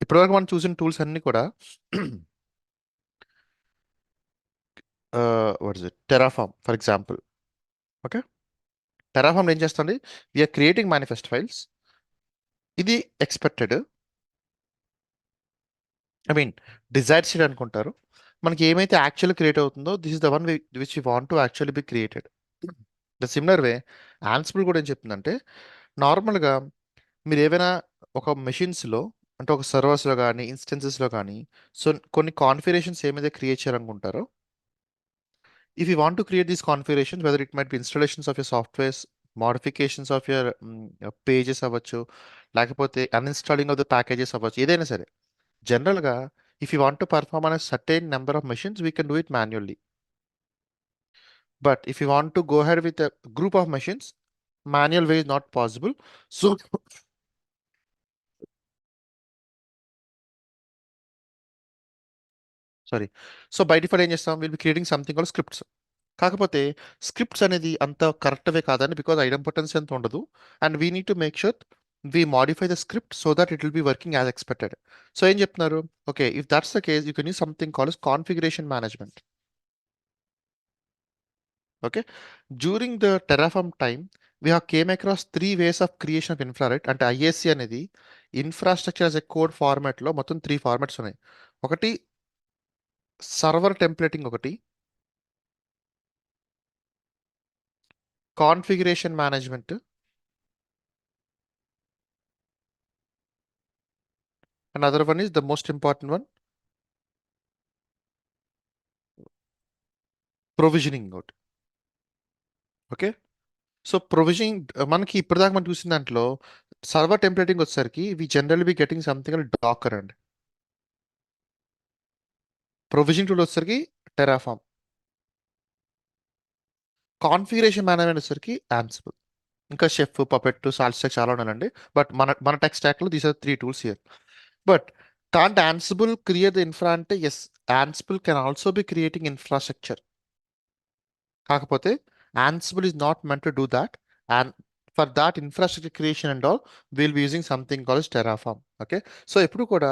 ఇప్పటివరకు మనం చూసిన టూల్స్ అన్ని కూడా what is it Terraform for example. Okay, Terraform ఏం చేస్తుంది? We're creating manifest files. ఇది expected, I mean desired state అనుకుంటారు. మనకి ఏమైతే యాక్చువల్ క్రియేట్ అవుతుందో this is the one which you want to actually be created. The similar way Ansible కూడా ఏం చెప్తుందంటే, నార్మల్గా మీరు ఏవైనా ఒక మెషిన్స్లో, అంటే ఒక సర్వర్స్లో కానీ ఇన్స్టెన్సెస్లో కానీ, సో కొన్ని కాన్ఫిగరేషన్స్ ఏమైతే create చేయాలనుకుంటారో, if you want to create these configurations, whether it might be installations of your softwares, modifications of your pages అవ్వచ్చు, లేకపోతే అన్ఇన్స్టాలింగ్ ఆఫ్ ద ప్యాకేజెస్ అవ్వచ్చు, ఏదైనా సరే జనరల్గా if you want to perform on a certain number of machines, we can do it manually. But if you want to go ahead with a group of machines, manual way is not possible. So sorry. So by default ఏం చేస్తాం? We'll be creating something called scripts. కాకపోతే scripts అనేది అంత కరెక్ట్వే కాదని, because idempotence ఎంత ఉండదు. And we need to make sure we modify the script so that it will be working as expected. So ఏం చెప్తున్నారు? Okay, if that's the case you can use something call configuration management. Okay, during the Terraform time we have came across 3 ways of creation of infra, right? అంటే IAC అనేది infrastructure as a code ఫార్మాట్లో మొత్తం 3 formats ఉన్నాయి. ఒకటి server templating, ఒకటి configuration management, another one is the most important one, provisioning ఒకటి. Okay, so provisioning మనకి ఇప్పటిదాకా మనం చూసిన దాంట్లో సర్వర్ టెంప్లెటింగ్ వచ్చేసరికి we general be getting something Docker అండి. ప్రొవిజనింగ్ టూల్ వచ్చేసరికి టెరాఫామ్. కాన్ఫిగరేషన్ మేనేజ్మెంట్ వచ్చేసరికి యాన్సిబుల్. ఇంకా షెఫ్, పపెట్, సాల్ట్ స్టాక్ చాలా ఉండాలండి. బట్ మన మన టెక్ స్టాక్లో these are 3 tools here. But can't Ansible create the infra అంటే, yes, Ansible can also be creating infrastructure. కాకపోతే Ansible is not meant to do that. And for that infrastructure creation and all, we'll be using something called as Terraform. Okay. So ఎప్పుడు కూడా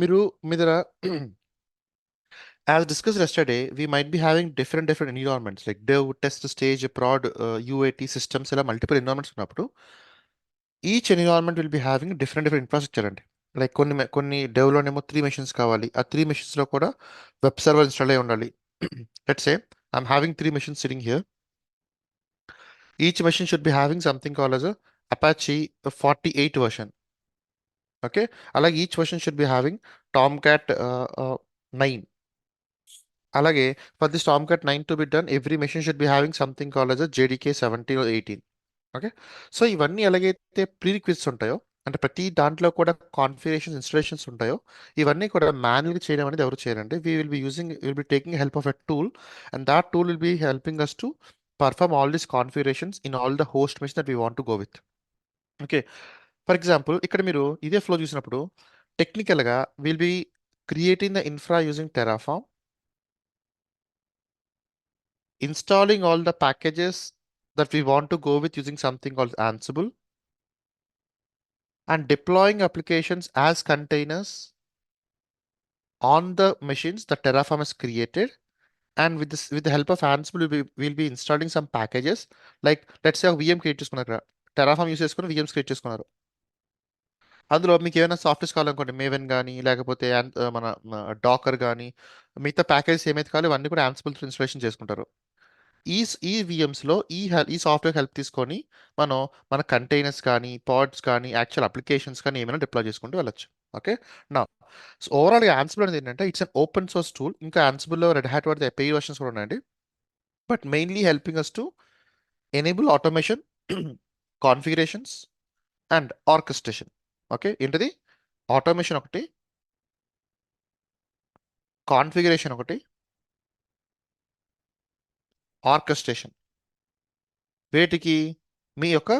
మీరు మీ దగ్గర as discussed yesterday, we might be having different environments like dev, test stage, prod, UAT systems, ఇలా multiple environments ఉన్నప్పుడు each environment will be having different infrastructure అండి. Like కొన్ని డెవ్లోనేమో 3 machines కావాలి. ఆ 3 machines లో కూడా వెబ్ సర్వర్ ఇన్స్టాల్ అయి ఉండాలి. Let's say I'm having 3 machines sitting here. Each machine should be having something called as a Apache 48 version. Okay, alage each version should be having Tomcat 9. Alage for this Tomcat 9 to be done, every machine should be having something called as a JDK 17 or 18. Okay, so ఇవన్నీ ఎలాగైతే ప్రీరిక్విజిట్స్ ఉంటాయో, అంటే ప్రతి దాంట్లో కూడా configurations, installations ఉంటాయో, ఇవన్నీ కూడా మాన్యువల్గా చేయడం అనేది ఎవరు చేయరండి. Will be taking help of a tool, and that tool will be helping us to perform all these configurations in all the host machines that we want to go with. Okay, for example ఇక్కడ మీరు ఇదే flow చూసినప్పుడు టెక్నికల్గా will be creating the infra using Terraform, installing all the packages that we want to go with using something called Ansible, and deploying applications as containers on the machines that Terraform has created. And with the help of Ansible, we'll be installing some packages. Like let's say VM create చేసుకున్నారు, Terraform use చేసుకుని VMs create చేసుకున్నారు. అందులో మీకు ఏమైనా softwares కావాలనుకోండి, maven కానీ లేకపోతే మన Dakar కానీ, మిగతా ప్యాకేజెస్ ఏమైతే కావాలో ఇవన్నీ కూడా Ansible తో ఇన్స్టాలేషన్ చేసుకుంటారు. ఈ ఈ విఎమ్స్లో ఈ సాఫ్ట్వేర్ హెల్ప్ తీసుకొని మనం మన కంటైనర్స్ కానీ, పాడ్స్ కానీ, యాక్చువల్ అప్లికేషన్స్ కానీ ఏమైనా డిప్లాయ్ చేసుకుంటూ వెళ్ళొచ్చు. ఓకే, నా సో ఓవరాల్గా Ansible అనేది ఏంటంటే it's an open source tool. ఇంకా Ansibleలో రెడ్ హ్యాట్ వాడి పెయిడ్ వర్షన్స్ కూడా ఉన్నాయండి. But mainly helping us to enable automation, configurations and orchestration. Okay, ఏంటిది? ఆటోమేషన్ ఒకటి, కాన్ఫిగరేషన్ ఒకటి, ఆర్కెస్ట్రేషన్. వేటికి? మీ యొక్క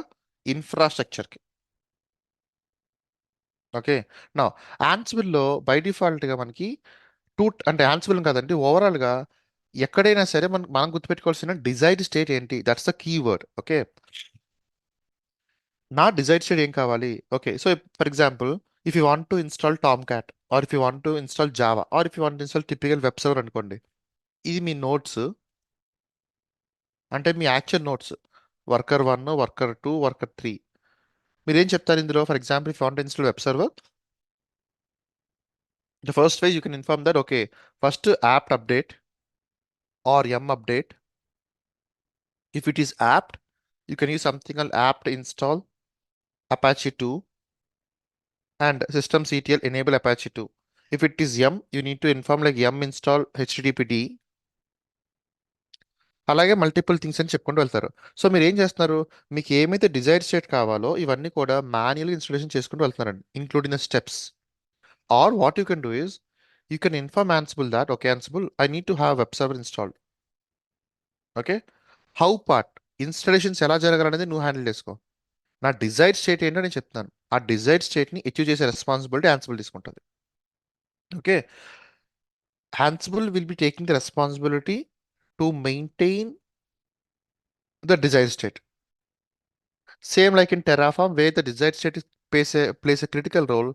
ఇన్ఫ్రాస్ట్రక్చర్కి. ఓకే, నా యాన్సిబుల్లో బై డిఫాల్ట్గా మనకి అంటే యాన్సిబుల్ కాదండి, ఓవరాల్గా ఎక్కడైనా సరే మనం గుర్తుపెట్టుకోవాల్సిన డిజైర్డ్ స్టేట్ ఏంటి? That's the keyword. ఓకే, నా డిజైర్డ్ స్టేట్ ఏం కావాలి? Okay, so for example if you want to install Tomcat, or if you want to install Java, or if you want to install typical web server అనుకోండి. ఇది మీ nodes, అంటే మీ actual nodes, worker 1, worker 2, worker 3. మీరు ఏం చెప్తారు ఇందులో? For example, if you want to install web server, the first phase you can inform that, okay, first apt update or yum update. If it is apt, you can use something called apt install Apache 2 and systemctl enable Apache 2. If it is yum, you need to inform like yum install httpd. అలాగే multiple things అని చెప్పుకుంటూ వెళ్తారు. So మీరు ఏం చేస్తున్నారు, మీకు ఏమైతే Dzire state కావాలో ఇవన్నీ కూడా మాన్యువల్గా ఇన్స్టాలేషన్ చేసుకుంటూ వెళ్తున్నారండి, including the steps. Or what you can do is, you can inform Ansible that, okay, Ansible, I need to have web server installed. Okay, how part installations ఎలా జరగాలనేది నువ్వు హ్యాండిల్ చేసుకో. నా డిజైర్డ్ స్టేట్ ఏంటో నేను చెప్తాను. ఆ డిజైర్డ్ స్టేట్ని అచీవ్ చేసే responsibility Ansible తీసుకుంటుంది. Okay, Ansible will be taking the responsibility to maintain the desired state. Same like in Terraform, where the desired state plays a critical role.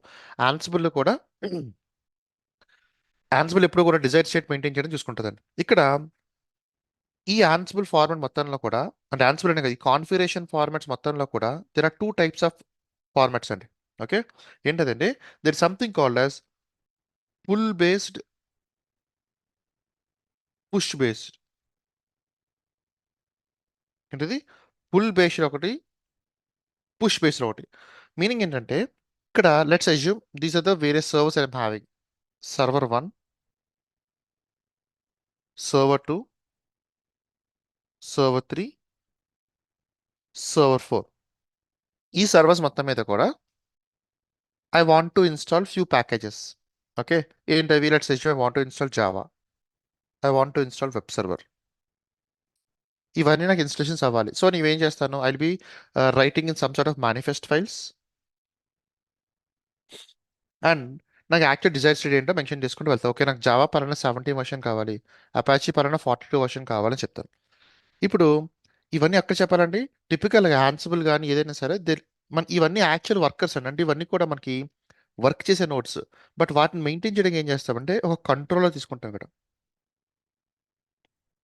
Ansible లో కూడా Ansible ఎప్పుడు కూడా డిజైర్డ్ స్టేట్ మెయింటైన్ చేయడం చూసుకుంటుందండి. ఇక్కడ ఈ Ansible format మొత్తంలో కూడా, అంటే Ansible అనే కాదు, ఈ కాన్ఫిగరేషన్ ఫార్మాట్స్ మొత్తంలో కూడా there are 2 types of formats అండి. ఓకే, ఏంటదండి, there something called as pull based, push based. ఏంటది? పుల్ బేస్డ్ ఒకటి, పుష్ బేస్డ్ ఒకటి. మీనింగ్ ఏంటంటే, ఇక్కడ let's assume these are the various servers I'm having. Server 1, server 2, server 3, server 4. ఈ servers మొత్తం మీద కూడా I want to install few packages. Okay, ఏంటవి? Let's assume I want to install Java, I want to install web server. ఇవన్నీ నాకు installations అవ్వాలి. So నేనేం చేస్తాను, I will be writing in some sort of manifest files, and నాకు actual Dzire state ఏంటో mention చేసుకుంటూ వెళ్తాను. ఓకే, నాకు జావా పరంగా 17 వర్షన్ కావాలి, అపాచీ పరంగా 42 వర్షన్ కావాలని చెప్తాను. ఇప్పుడు ఇవన్నీ ఎక్కడ చెప్పాలండి? టిపికల్గా యాన్సిబుల్ కానీ ఏదైనా సరే మన ఇవన్నీ యాక్చువల్ వర్కర్స్ అండి, అంటే ఇవన్నీ కూడా మనకి వర్క్ చేసే నోట్స్. బట్ వాటిని మెయింటైన్ చేయడానికి ఏం చేస్తామంటే ఒక కంట్రోలర్ తీసుకుంటాం ఇక్కడ.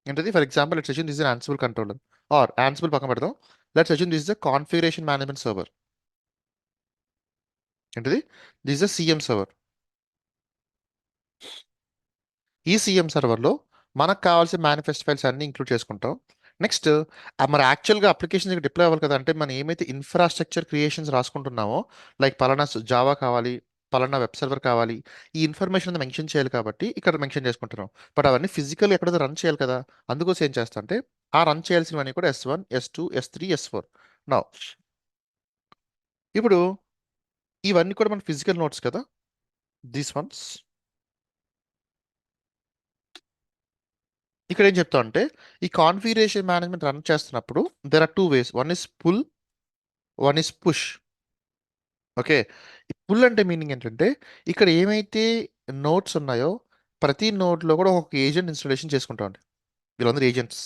ఏంటది? For example let's assume this is Ansible controller, or Ansible పక్కన పెడదాం. Let's assume this is the configuration management server. ఏంటది? This is the CM server. ఈ సిఎం సర్వర్లో మనకు కావాల్సిన మేనిఫెస్ట్ ఫైల్స్ అన్ని ఇంక్లూడ్ చేసుకుంటాం. నెక్స్ట్ మరి యాక్చువల్గా అప్లికేషన్ డిప్లాయ్ అవ్వాలి కదా, అంటే మనం ఏమైతే ఇన్ఫ్రాస్ట్రక్చర్ క్రియేషన్స్ రాసుకుంటున్నామో, లైక్ పలానా జావా కావాలి, పలానా వెబ్ సర్వర్ కావాలి, ఈ ఇన్ఫర్మేషన్ అంతా మెన్షన్ చేయాలి కాబట్టి ఇక్కడ మెన్షన్ చేసుకుంటున్నాం. బట్ అవన్నీ ఫిజికల్ ఎక్కడ రన్ చేయాలి కదా, అందుకోసం ఏం చేస్తా అంటే ఆ రన్ చేయాల్సినవన్నీ కూడా S1, S2, S3, S4. నా ఇప్పుడు ఇవన్నీ కూడా మన ఫిజికల్ నోట్స్ కదా, దీస్ వన్స్. ఇక్కడ ఏం చెప్తా అంటే, ఈ కాన్ఫిగరేషన్ మేనేజ్మెంట్ రన్ చేస్తున్నప్పుడు there are 2 ways. One is pull, one is push. Okay, pull అంటే మీనింగ్ ఏంటంటే, ఇక్కడ ఏమైతే నోట్స్ ఉన్నాయో ప్రతి నోట్లో కూడా ఒక ఏజెంట్ ఇన్స్టాలేషన్ చేసుకుంటామండి. వీళ్ళందరూ ఏజెంట్స్.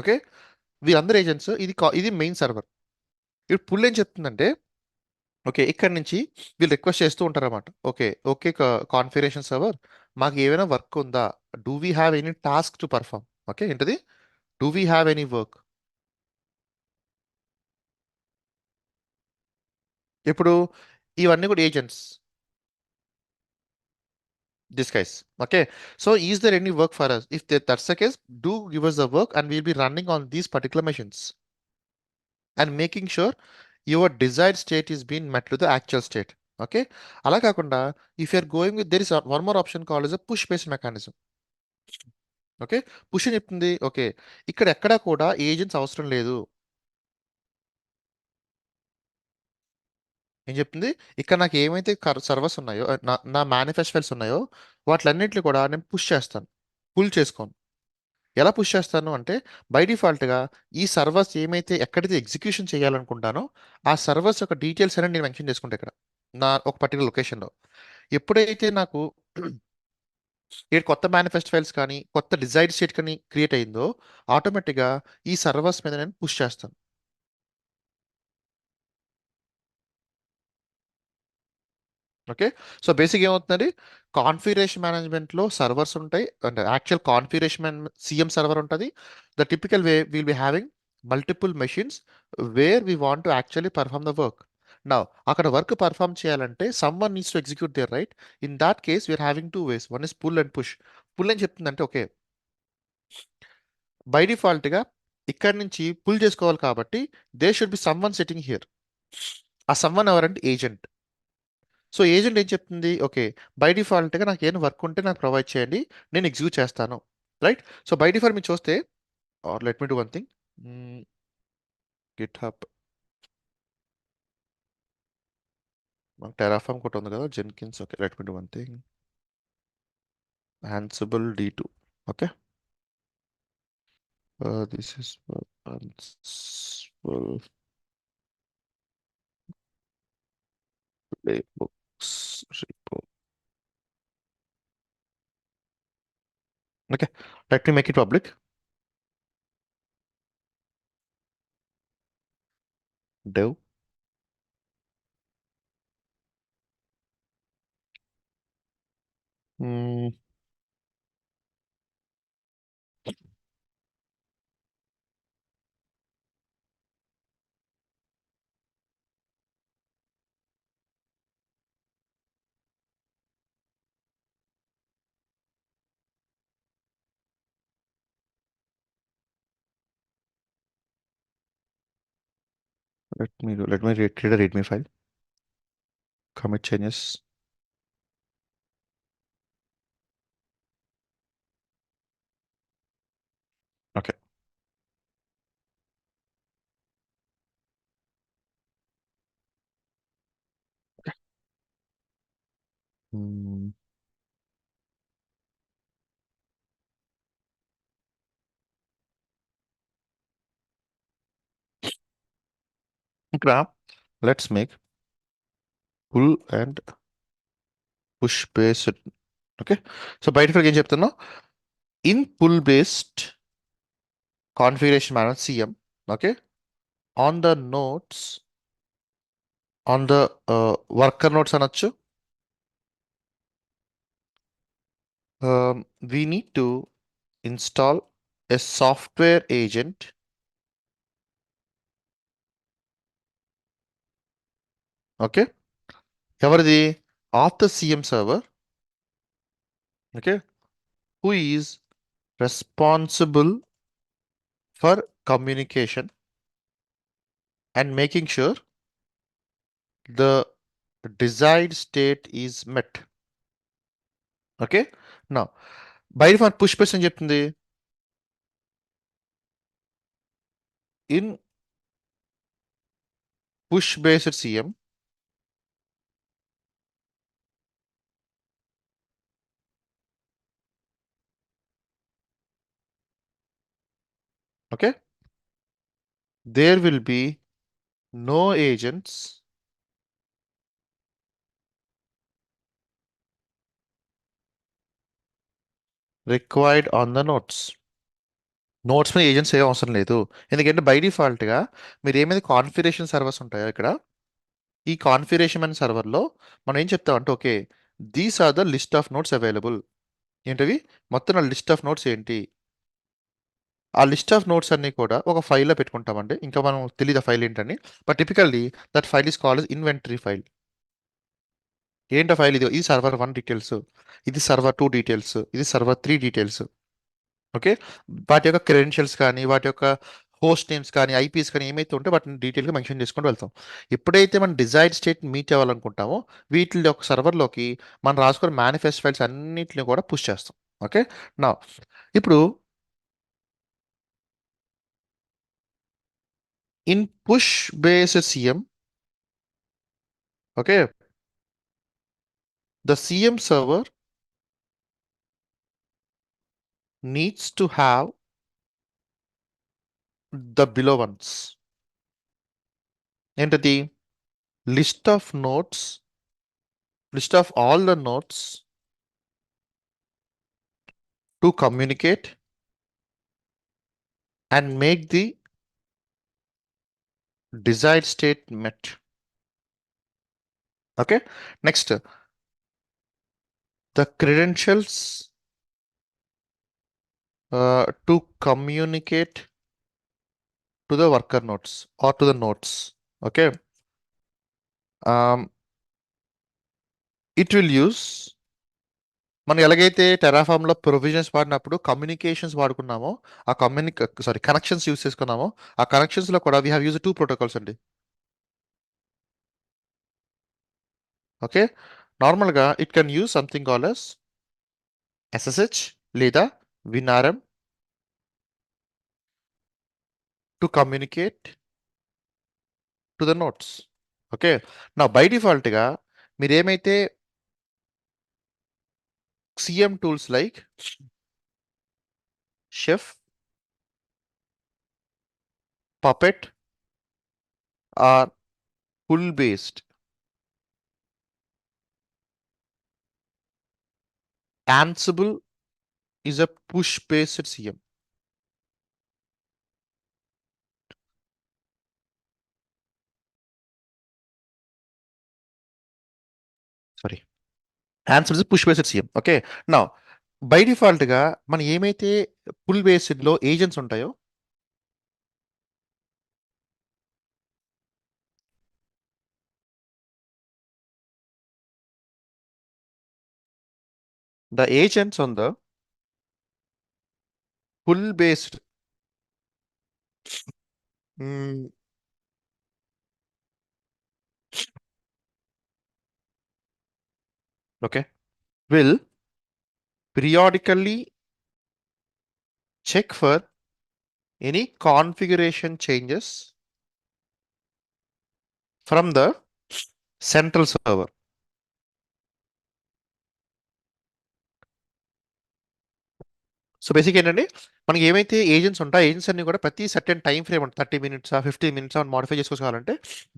ఓకే, వీళ్ళందరూ ఏజెంట్స్. ఇది మెయిన్ సర్వర్. ఇప్పుడు పుల్ ఏం చెప్తుందంటే, ఓకే, ఇక్కడ నుంచి వీళ్ళు రిక్వెస్ట్ చేస్తూ ఉంటారన్నమాట. ఓకే ఓకే, కాన్ఫిగరేషన్ సర్వర్, మాకు ఏమైనా వర్క్ ఉందా, do we have any task to perform. Okay, ఏంటది? Do we have any work. ఇప్పుడు ఇవన్నీ కూడా agents, this guys. Okay, so is there any work for us? If that's the case, do give us the work and we'll be running on these particular machines and making sure your desired state is been met to the actual state. Okay, అలా కాకుండా if you're going with there is one more option called is a push based mechanism. Okay, push అని చెప్తుంది, okay, ఇక్కడ ఎక్కడా కూడా agents అవసరం లేదు. ఏం చెప్తుంది? ఇక్కడ నాకు ఏమైతే సర్వర్స్ ఉన్నాయో, నా మేనిఫెస్ట్ ఫైల్స్ ఉన్నాయో, వాటిలన్నింటినీ కూడా నేను పుష్ చేస్తాను, పుల్ చేసుకోను. ఎలా పుష్ చేస్తాను అంటే, బై డిఫాల్ట్గా ఈ సర్వర్స్ ఏమైతే ఎక్కడైతే ఎగ్జిక్యూషన్ చేయాలనుకుంటానో ఆ సర్వర్స్ యొక్క డీటెయిల్స్ అనేది నేను మెన్షన్ చేసుకుంటా ఇక్కడ నా ఒక పర్టికులర్ లొకేషన్లో. ఎప్పుడైతే నాకు ఇక్కడ కొత్త మేనిఫెస్ట్ ఫైల్స్ కానీ కొత్త డిజైర్డ్ స్టేట్ కానీ క్రియేట్ అయిందో, ఆటోమేటిక్గా ఈ సర్వర్స్ మీద నేను పుష్ చేస్తాను. ఓకే. సో బేసిక్ ఏమవుతుందండి, కాన్ఫిగరేషన్ మేనేజ్మెంట్లో సర్వర్స్ ఉంటాయి, అంటే యాక్చువల్ కాన్ఫిగరేషన్ సిఎం సర్వర్ ఉంటుంది. The typical way will be having multiple machines where we want to actually perform the work. నా అక్కడ వర్క్ పర్ఫామ్ చేయాలంటే someone needs to execute there, right? In that case we're having two ways, one is pull and push. Pull అని చెప్తుందంటే okay, by డిఫాల్ట్గా ఇక్కడ నుంచి pull చేసుకోవాలి కాబట్టి they should be some one sitting here. ఆ some one ఎవరంటే agent. So agent ఏం చెప్తుంది, ఓకే బై డిఫాల్ట్గా నాకు ఏం వర్క్ ఉంటే నాకు ప్రొవైడ్ చేయండి, నేను ఎగ్జిక్యూట్ చేస్తాను, రైట్? సో బై డిఫాల్ట్ మీరు చూస్తే, or let me do one thing, GitHub, మనకు టెరాఫామ్ కూడా ఉంది కదా, Jenkins. Okay, let me do one thing, Ansible D2. Okay, this is Ansible playbooks repo. Okay, let me make it public. Dev. Hmm, let me create a readme file. Commit changes. Okay. Hmm, ఇక్కడ let's make pull and push based. Okay, so by default ఏం చెప్తున్నా, in pull based configuration management CM. Okay, on the nodes, on the worker nodes అనొచ్చు, we need to install a software agent. Okay, ఎవరిది? Of the CM server. Okay, who is responsible for communication and making sure the desired state is met. Okay, నా by default push base అని చెప్తుంది, in push based CM. Okay, there will be no agents required on the nodes. Notes మీద agents ఏ అవసరం లేదు, ఎందుకంటే by డిఫాల్ట్గా మీరు ఏమైనా కాన్ఫిగరేషన్ సర్వర్స్ ఉంటాయో ఇక్కడ, ఈ కాన్ఫిగరేషన్ అనే సర్వర్లో మనం ఏం చెప్తామంటే okay, these are the list of nodes available. ఏంటవి? మొత్తం నా లిస్ట్ ఆఫ్ నోట్స్ ఏంటి, ఆ లిస్ట్ ఆఫ్ నోట్స్ అన్ని కూడా ఒక ఫైల్లో పెట్టుకుంటామండి. ఇంకా మనం తెలియదు ఆ ఫైల్ ఏంటని, but typically that file is called inventory file. ఏంటి ఫైల్? ఇది సర్వర్ 1 డీటెయిల్స్, ఇది సర్వర్ 2 డీటెయిల్స్, ఇది సర్వర్ 3 డీటెయిల్స్. ఓకే, వాటి యొక్క క్రెడెన్షియల్స్ కానీ, వాటి యొక్క హోస్ట్ నేమ్స్ కానీ, ఐపీస్ కానీ ఏమైతే ఉంటే వాటిని డీటెయిల్గా మెన్షన్ చేసుకుంటూ వెళ్తాం. ఎప్పుడైతే మనం డిజైర్డ్ స్టేట్ మీట్ అవ్వాలనుకుంటామో వీటి యొక్క సర్వర్లోకి మనం రాసుకున్న మేనిఫెస్ట్ ఫైల్స్ అన్నిటిని కూడా పుష్ చేస్తాం. ఓకే, నా ఇప్పుడు in push based CM, okay, the CM server needs to have the below ones. ఏంటది? List of notes, list of all the notes to communicate and make the desired state met. Okay, next the credentials to communicate to the worker nodes or to the nodes. Okay. Um, it will use మనం ఎలాగైతే Terraform లో provisions వాడినప్పుడు communications వాడుకున్నామో ఆ connections use చేసుకున్నామో ఆ connections లో కూడా we have use two protocols అండి. ఓకే, నార్మల్ గా it can use something call as SSH లేదా WinRM to communicate to the nodes. Okay, నా బై డిఫాల్ట్ గా మీరు ఏమైతే CM tools like Chef, Puppet or pull based, Ansible is a push based CM. Sorry, Ansible is a push based CM. Okay, నా by default గా మనం ఏమైతే pull based లో agents ఉంటాయో the agents on the pull based mm, okay, will periodically check for any configuration changes from the central server. So basic ఏంటంటే మనకి ఏమైతే agents ఉంటాయో ఏజెంట్స్ అన్ని కూడా ప్రతి సర్టెన్ టైం ఫ్రేమ్ ఉంటుంది, 30 minutes 15 minutes మోడిఫై చేసుకోవాలంటే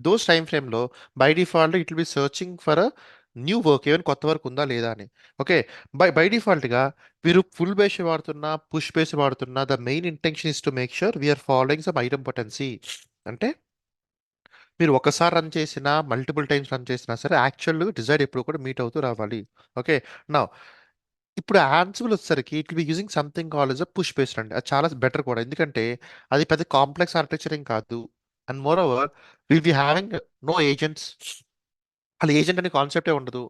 దోస్ టైం ఫ్రేమ్లో by default it will B searching for a new work, ఏమైనా కొత్త వర్క్ ఉందా లేదా అని. ఓకే, బై డిఫాల్ట్గా మీరు ఫుల్ బేస్ వాడుతున్నా పుష్ బేస్ వాడుతున్నా the main intention is to make sure we're following some idempotency. అంటే మీరు ఒకసారి రన్ చేసినా మల్టిపుల్ టైమ్స్ రన్ చేసినా సరే యాక్చువల్ డిజైర్ ఎప్పుడు కూడా మీట్ అవుతూ రావాలి. ఓకే, నా ఇప్పుడు యాన్సిబుల్ వచ్చేసరికి it be using something call as a push based అండి. అది చాలా బెటర్ కూడా, ఎందుకంటే అది పెద్ద కాంప్లెక్స్ ఆర్కిటెక్చర్ ఏం కాదు. And moreover will be having no agents. అసలు ఏజెంట్ అనే కాన్సెప్టే ఉండదు.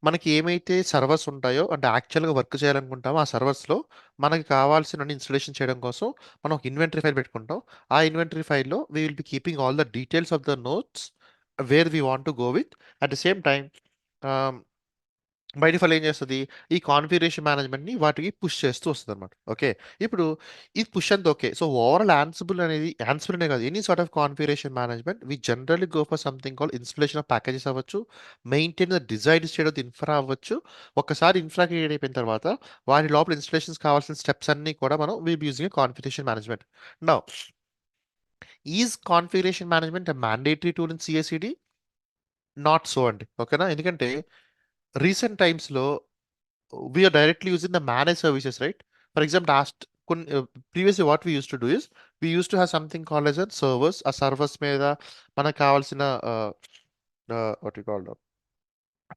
మనకి ఏమైతే సర్వర్స్ ఉంటాయో అంటే యాక్చువల్గా వర్క్ చేయాలనుకుంటామో ఆ సర్వర్స్లో మనకి కావాల్సిన ఇన్స్టలేషన్ చేయడం కోసం మనం ఒక ఇన్వెంటరీ ఫైల్ పెట్టుకుంటాం. ఆ ఇన్వెంటరీ ఫైల్లో we will B keeping all the details of the notes wear we want to go with. At the same time by default ఏం చేస్తుంది, ఈ కాన్ఫిగరేషన్ మేనేజ్మెంట్ని వాటికి పుష్ చేస్తూ వస్తుంది అనమాట. ఓకే, ఇప్పుడు ఇది పుష్ అంతా ఓకే. సో ఓవరాల్ యాన్సిబుల్ అనే కాదు, any sort of configuration management we generally go for something call installation of packages అవ్వచ్చు, maintain the desired state of infra అవ్వచ్చు. ఒకసారి ఇన్ఫ్రా క్రియేట్ అయిపోయిన తర్వాత వాటి లోపల ఇన్స్టలేషన్స్ కావాల్సిన స్టెప్స్ అన్ని కూడా మనం will be using configuration management. Now is configuration management mandatory tool in CSED? Not so అండి. ఓకేనా, ఎందుకంటే రీసెంట్ టైమ్స్లో we are directly using the managed services, right? For example, previously what we used to do is we used to have something called as a servers. ఆ servers మీద మనకు కావాల్సిన what you call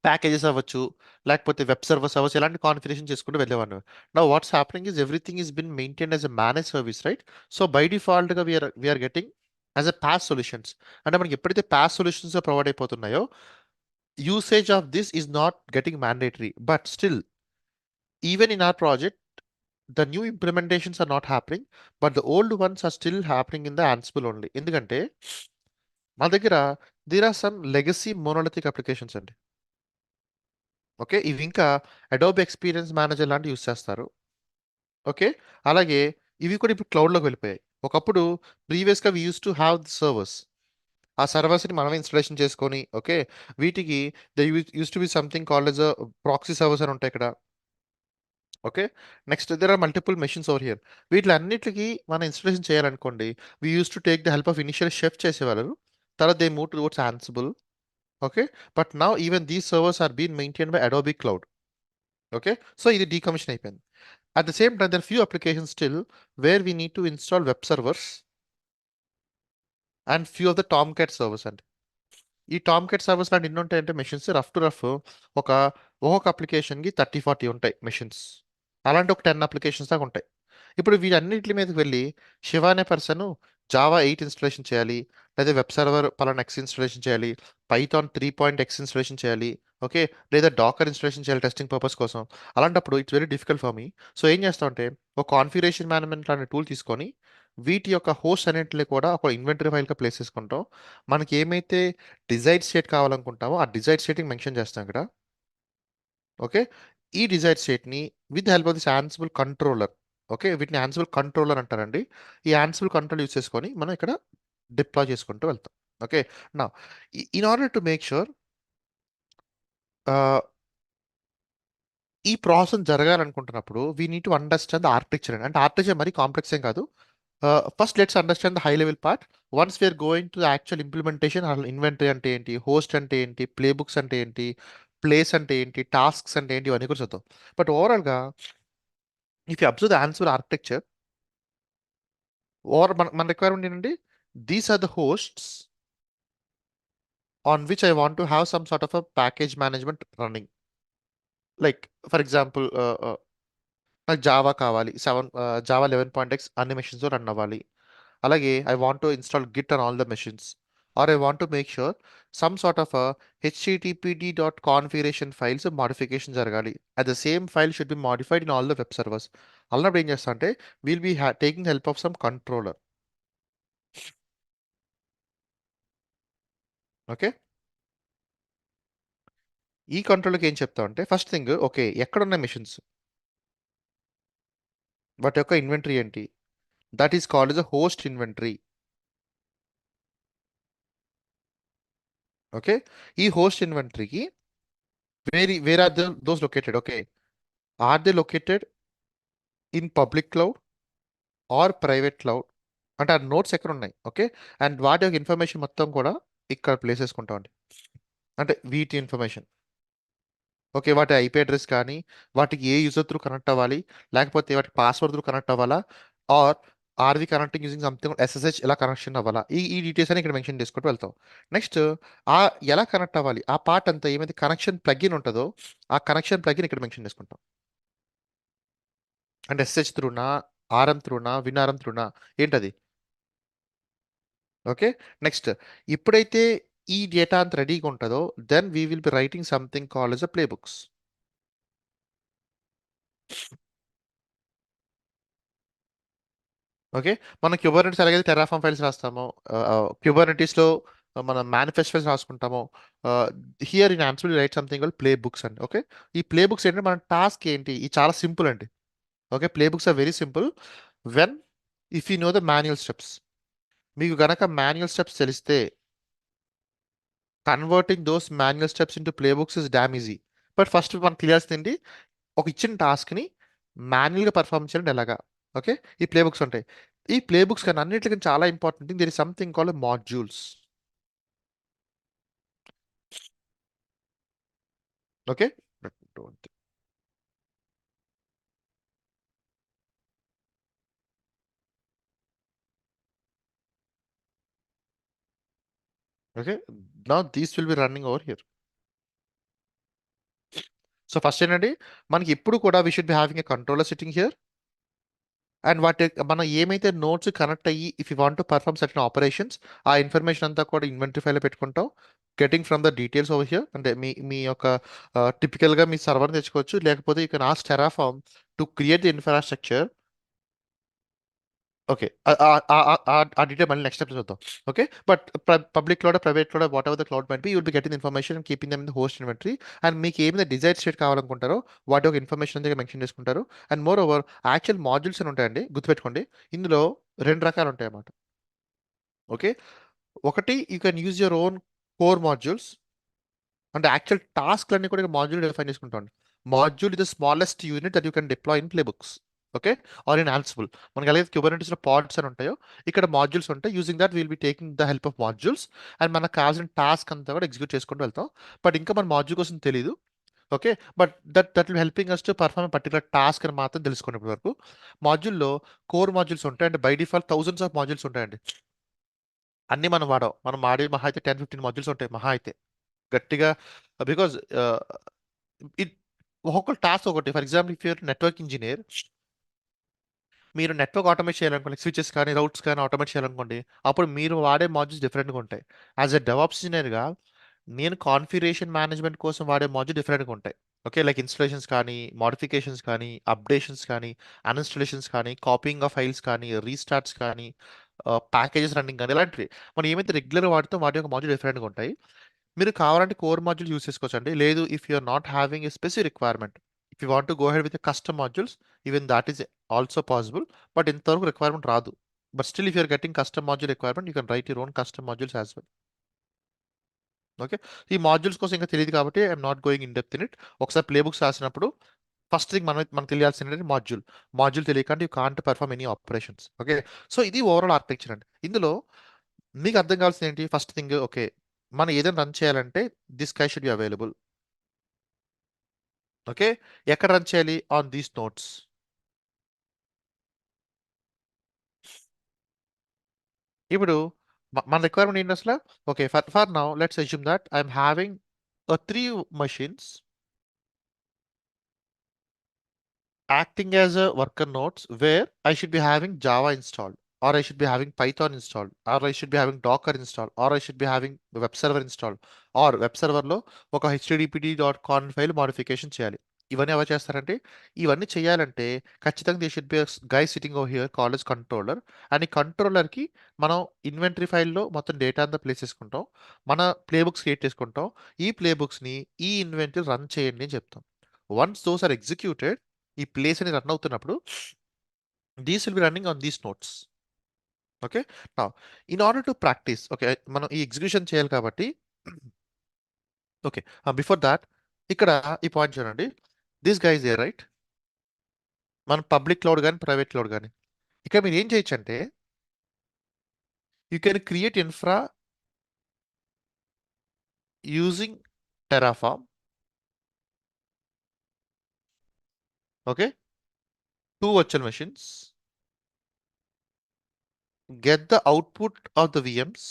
packages అవ్వచ్చు, లేకపోతే web servers అవ్వచ్చు, ఎలాంటి configuration చేసుకుంటూ వెళ్ళేవాళ్ళు. నా what's happening is everything is been maintain as a manage service, right? So by డిఫాల్ట్గా we're getting as a PaaS solutions. అంటే మనకి ఎప్పుడైతే పాస్ సొల్యూషన్స్ ప్రొవైడ్ అయిపోతున్నాయో usage of this is not getting mandatory. But still even in our project, the new implementations are not happening, but the old ones are still happening in the Ansible only. ఎందుకంటే మా దగ్గర there are some legacy monolithic applications అండి. Okay, ఇవి ఇంకా Adobe experience manager లాంటి use చేస్తారు. Okay, అలాగే ఇవి కూడా ఇప్పుడు క్లౌడ్లోకి వెళ్ళిపోయాయి. ఒకప్పుడు ప్రీవియస్గా we used to have servers. ఆ సర్వర్స్ని మనమే ఇన్స్టాలేషన్ చేసుకొని ఓకే, వీటికి they used to be something called as a proxy servers అని ఉంటాయి ఇక్కడ. Okay, next there are multiple machines over here. వీటిలన్నిటికి మనం ఇన్స్టలేషన్ చేయాలనుకోండి, we used to take the help of initial chef చేసేవాళ్ళు. తర్వాత they move towards Ansible. Okay, but now even these servers are been maintain by Adobe cloud. Okay, so ఇది decommission అయిపోయింది. At the same time there few application still where we need to install web servers and few of the Tomcat servers అండి. ఈ Tom cat servers లాంటి ఎన్ని ఉంటాయంటే machines rough to rough ఒక ఒక్కొక్క అప్లికేషన్కి 30-40 ఉంటాయి మెషిన్స్. అలాంటి ఒక 10 అప్లికేషన్స్ దాకా ఉంటాయి. ఇప్పుడు వీటన్నిటి మీదకి వెళ్ళి శివ అనే పర్సన్ జావా 8 ఇన్స్టలేషన్ చేయాలి, లేదా వెబ్ సర్వర్ పలానా ఎక్స్ ఇన్స్టలేషన్ చేయాలి, పైథాన్ 3 ఇన్స్టలేషన్ చేయాలి, ఓకే, లేదా డాకర్ ఇన్స్టలేషన్ చేయాలి టెస్టింగ్ పర్పస్ కోసం. అలాంటప్పుడు it's very difficult for me. So ఏం చేస్తా అంటే ఒక కాన్ఫిగరేషన్ మేనేజ్మెంట్ అనే టూల్ తీసుకొని వీటి యొక్క హోస్ట్ అన్నింటిని కూడా ఒక ఇన్వెంటరీ ఫైల్గా ప్లేస్ చేసుకుంటాం. మనకి ఏమైతే డిజైర్ స్టేట్ కావాలనుకుంటామో ఆ డిజైర్ స్టేట్ని మెన్షన్ చేస్తాం ఇక్కడ. ఓకే, ఈ డిజైర్ స్టేట్ని with help of this Ansible controller, okay, వీటిని యాన్సిబుల్ కంట్రోలర్ అంటారండి. ఈ యాన్సిబుల్ కంట్రోల్ యూస్ చేసుకొని మనం ఇక్కడ డిప్లాయ్ చేసుకుంటూ వెళ్తాం. ఓకే, నా in order to make sure ఈ ప్రాసెస్ జరగాలనుకుంటున్నప్పుడు we need to understand the architecture. అంటే ఆర్కిటెక్చర్ మరీ కాంప్లెక్స్ ఏం కాదు. First let's understand the high level part. Once we're going to the actual implementation, inventory అంటే ఏంటి, హోస్ట్ అంటే ఏంటి, ప్లే బుక్స్ అంటే ఏంటి, ప్లేస్ అంటే ఏంటి, టాస్క్స్ అంటే ఏంటి, ఇవన్నీ కూడా చూద్దాం. బట్ ఓవరాల్గా if you observe the Ansible architecture, over మన రిక్వైర్మెంట్ ఏంటంటే these are the hosts on which I want to have some sort of a package management running. Like for example నాకు జావా కావాలి, జావా 11.x అన్ని మెషిన్స్లో run అవ్వాలి. అలాగే I want to install git on all the machines, or I want to make sure some sort of HTTPD dot configuration files modification జరగాలి. At the same file should be modified in all the web servers. అన్నప్పుడు ఏం చేస్తా అంటే will be taking help of some controller. Okay, ఈ కంట్రోల్కి ఏం చెప్తా అంటే ఫస్ట్ థింగ్, ఓకే, ఎక్కడున్న మెషిన్స్, వాటి యొక్క ఇన్వెంటరీ ఏంటి, that is called as a host inventory. Okay, ఈ హోస్ట్ ఇన్వెంటరీకి where are those located, okay, are they located in public cloud or private cloud, అంటే ఆ నోట్స్ ఎక్కడ ఉన్నాయి, ఓకే, అండ్ వాటి యొక్క ఇన్ఫర్మేషన్ మొత్తం కూడా ఇక్కడ ప్లేస్ చేసుకుంటామండి. అంటే వీటి ఇన్ఫర్మేషన్, ఓకే, వాటి ఐపీ అడ్రస్ కానీ, వాటికి ఏ యూజర్ త్రూ కనెక్ట్ అవ్వాలి, లేకపోతే వాటికి పాస్వర్డ్ త్రూ కనెక్ట్ అవ్వాలా, or are we connecting using something SSH ఎలా కనెక్షన్ అవ్వాలా, ఈ డీటెయిల్స్ అని ఇక్కడ మెన్షన్ చేసుకుంటూ వెళ్తాం. నెక్స్ట్ ఆ ఎలా కనెక్ట్ అవ్వాలి ఆ పార్ట్ అంతా, ఏమైతే కనెక్షన్ ప్లగిన్ ఉంటుందో ఆ కనెక్షన్ ప్లగిన్ ఇక్కడ మెన్షన్ చేసుకుంటాం. అంటే ఎస్ఎస్హెచ్ త్రూనా, ఆర్ఎం త్రూనా, విన్ఆర్ఎం త్రూనా, ఏంటది. ఓకే, నెక్స్ట్ ఇప్పుడైతే ఈ డేటా అంత రెడీగా ఉంటుందో then we will be writing something call as a playbooks. Okay, మనం క్యూబర్నెటీస్ ఎలాగైతే టెరాఫామ్ ఫైల్స్ రాస్తామో, క్యూబర్నెటీస్లో మనం మేనిఫెస్ట్ ఫైల్స్ రాసుకుంటామో, here in Ansible write something call playbooks అండి. ఓకే, ఈ ప్లే బుక్స్ ఏంటంటే మన టాస్క్ ఏంటి, ఇది చాలా సింపుల్ అండి. Okay, playbooks are very simple when if you know the manual steps. మీకు గనక మాన్యువల్ స్టెప్స్ తెలిస్తే converting those manual steps into play books is damn easy. But first మనం తెలియాల్సింది ఒక ఇచ్చిన టాస్క్ని మాన్యువల్గా పర్ఫామ్ చేయడం ఎలాగా. ఓకే, ఈ ప్లే బుక్స్ ఉంటాయి. ఈ ప్లే బుక్స్ కానీ అన్నిటికీ చాలా important thing, there is something called modules. Okay, okay, now these will be running over here. So first ఏంటంటే మనకి ఇప్పుడు కూడా we should be having a controller sitting here, and వాటి మనం ఏమైతే నోట్స్ కనెక్ట్ అయ్యి if you want to perform certain operations, ఆ information అంతా కూడా ఇన్వెంటరీ ఫైల్లో పెట్టుకుంటాం. Getting from the details over here, అంటే మీ యొక్క టిపికల్గా మీ సర్వర్ తెచ్చుకోవచ్చు, లేకపోతే you can ask Terraform to create the infrastructure. Okay, ఆ డీటెయిల్ మళ్ళీ నెక్స్ట్ స్టెప్ చూద్దాం. Okay, but public cloud, private cloud, what ever the cloud might be, you'll be getting information and keeping them in the host inventory. And మీకు ఏమైనా Dzire state కావాలనుకుంటారో వాటి ఒక information దగ్గర mention చేసుకుంటారు. And more over actual modules అని ఉంటాయండి, గుర్తుపెట్టుకోండి. ఇందులో రెండు రకాలు ఉంటాయి అన్నమాట. ఓకే, ఒకటి you can use your own core modules, అంటే యాక్చువల్ టాస్క్లన్నీ కూడా మాడ్యూల్ డిఫైన్ చేసుకుంటాం. Module is the smallest unit that you can deploy in playbooks. Okay, or in Ansible. మనకి అలాగే క్యూబర్నెటీస్లో పాడ్స్ అని ఉంటాయో ఇక్కడ మాడ్యూల్స్ ఉంటాయి. Using that will be taking the help of modules, and మనకు కావాల్సిన టాస్క్ అంతా కూడా ఎగ్జిక్యూట్ చేసుకుంటూ వెళ్తాం. బట్ ఇంకా మన మాడ్యూల్ కోసం తెలియదు. Okay, but that will helping us to perform particular task అని మాత్రం తెలుసుకునేప్పటి వరకు. మాడ్యూల్లో కోర్ మాడ్యూల్స్ ఉంటాయి, అంటే by default thousands of modules ఉంటాయండి. అన్ని మనం వాడాం, మనం వాడే మహా అయితే 10-15 మాడ్యూల్స్ ఉంటాయి మహా అయితే గట్టిగా. బికాజ్ ఇట్ ఒక్కొక్క టాస్క్ ఒకటి. For example if you're network engineer, మీరు నెట్వర్క్ ఆటోమేట్ చేయాలనుకోండి, స్విచెస్ కానీ రౌట్స్ కానీ ఆటోమేట్ చేయాలనుకోండి, అప్పుడు మీరు వాడే మాడ్యూల్స్ డిఫరెంట్గా ఉంటాయి. యాజ్ ఎ డెవాప్స్ ఇంజనీర్గా నేను కాన్ఫిగరేషన్ మేనేజ్మెంట్ కోసం వాడే మాడ్యూల్ డిఫరెంట్గా ఉంటాయి. ఓకే, లైక్ ఇన్స్టలేషన్స్ కానీ, మోడిఫికేషన్స్ కానీ, అప్డేషన్స్ కానీ, అన్ఇన్స్టలేషన్స్ కానీ, కాపీయింగ్ ఆఫ్ ఫైల్స్ కానీ, రీస్టార్ట్స్ కానీ, ప్యాకేజెస్ రన్నింగ్ కానీ, ఇలాంటివి మనం ఏమైతే రెగ్యులర్ వాడితే వాటి యొక్క మాడ్యూల్ డిఫరెంట్గా ఉంటాయి. మీరు కావాలంటే కోర్ మాడ్యూల్ యూస్ చేసుకోవచ్చు అండి. లేదు, if you are not having a specific requirement, if you want to go head with custom modules, even that is also possible. But ఇంతవరకు రిక్వైర్మెంట్ రాదు. But still if you're getting custom module requirement, you can write your own custom modules as well. Okay, ఈ modules కోసం ఇంకా తెలియదు కాబట్టి I'm not going in depth in it. ఒకసారి playbooks రాసినప్పుడు first thing మనకు తెలియాల్సింది మాడ్యూల్. మాడ్యూల్ తెలియకంటే you can't perform any operations. Okay, so ఇది ఓవరాల్ ఆర్కిటెక్చర్ అండి. ఇందులో మీకు అర్థం కావాల్సింది ఏంటి? ఫస్ట్ థింగ్, ఓకే, మనం ఏదైనా రన్ చేయాలంటే దిస్ కై షుడ్ బి అవైలబుల్. ఓకే, ఎక్కడ రన్ చేయాలి? On these notes. ఇప్పుడు మన రిక్వైర్మెంట్ ఏంటి అసలు? Okay, for now let's assume that I'm having 3 machines acting as a worker nodes where I should be having Java installed, or I should be having Python installed, or I should be having Docker installed, or I should be having web server installed, or web సర్వర్లో ఒక httpd.conf file modification చేయాలి. ఇవన్నీ ఎవరు చేస్తారంటే, ఇవన్నీ చేయాలంటే ఖచ్చితంగా they should B guy sitting over here called as controller. And ఈ కంట్రోలర్కి మనం ఇన్వెంటరీ ఫైల్లో మొత్తం డేటా అంతా ప్లేస్ చేసుకుంటాం, మన ప్లే బుక్స్ క్రియేట్ చేసుకుంటాం. ఈ ప్లే బుక్స్ని ఈ ఇన్వెంటరీ రన్ చేయండి అని చెప్తాం. వన్స్ దోస్ ఆర్ ఎగ్జిక్యూటెడ్, ఈ ప్లేస్ అని రన్ అవుతున్నప్పుడు these will be running on these nodes. Okay, నా in order to practice, okay, మనం ఈ ఎగ్జిక్యూషన్ చేయాలి కాబట్టి, ఓకే, బిఫోర్ దాట్ ఇక్కడ ఈ పాయింట్ చూడండి. This guy is there, right? మన పబ్లిక్ క్లౌడ్ కానీ ప్రైవేట్ క్లౌడ్ కానీ, ఇక్కడ మీరు ఏం చేయొచ్చు అంటే, you can create infra using Terraform. Okay, 2 virtual machines, get the output of the VMs,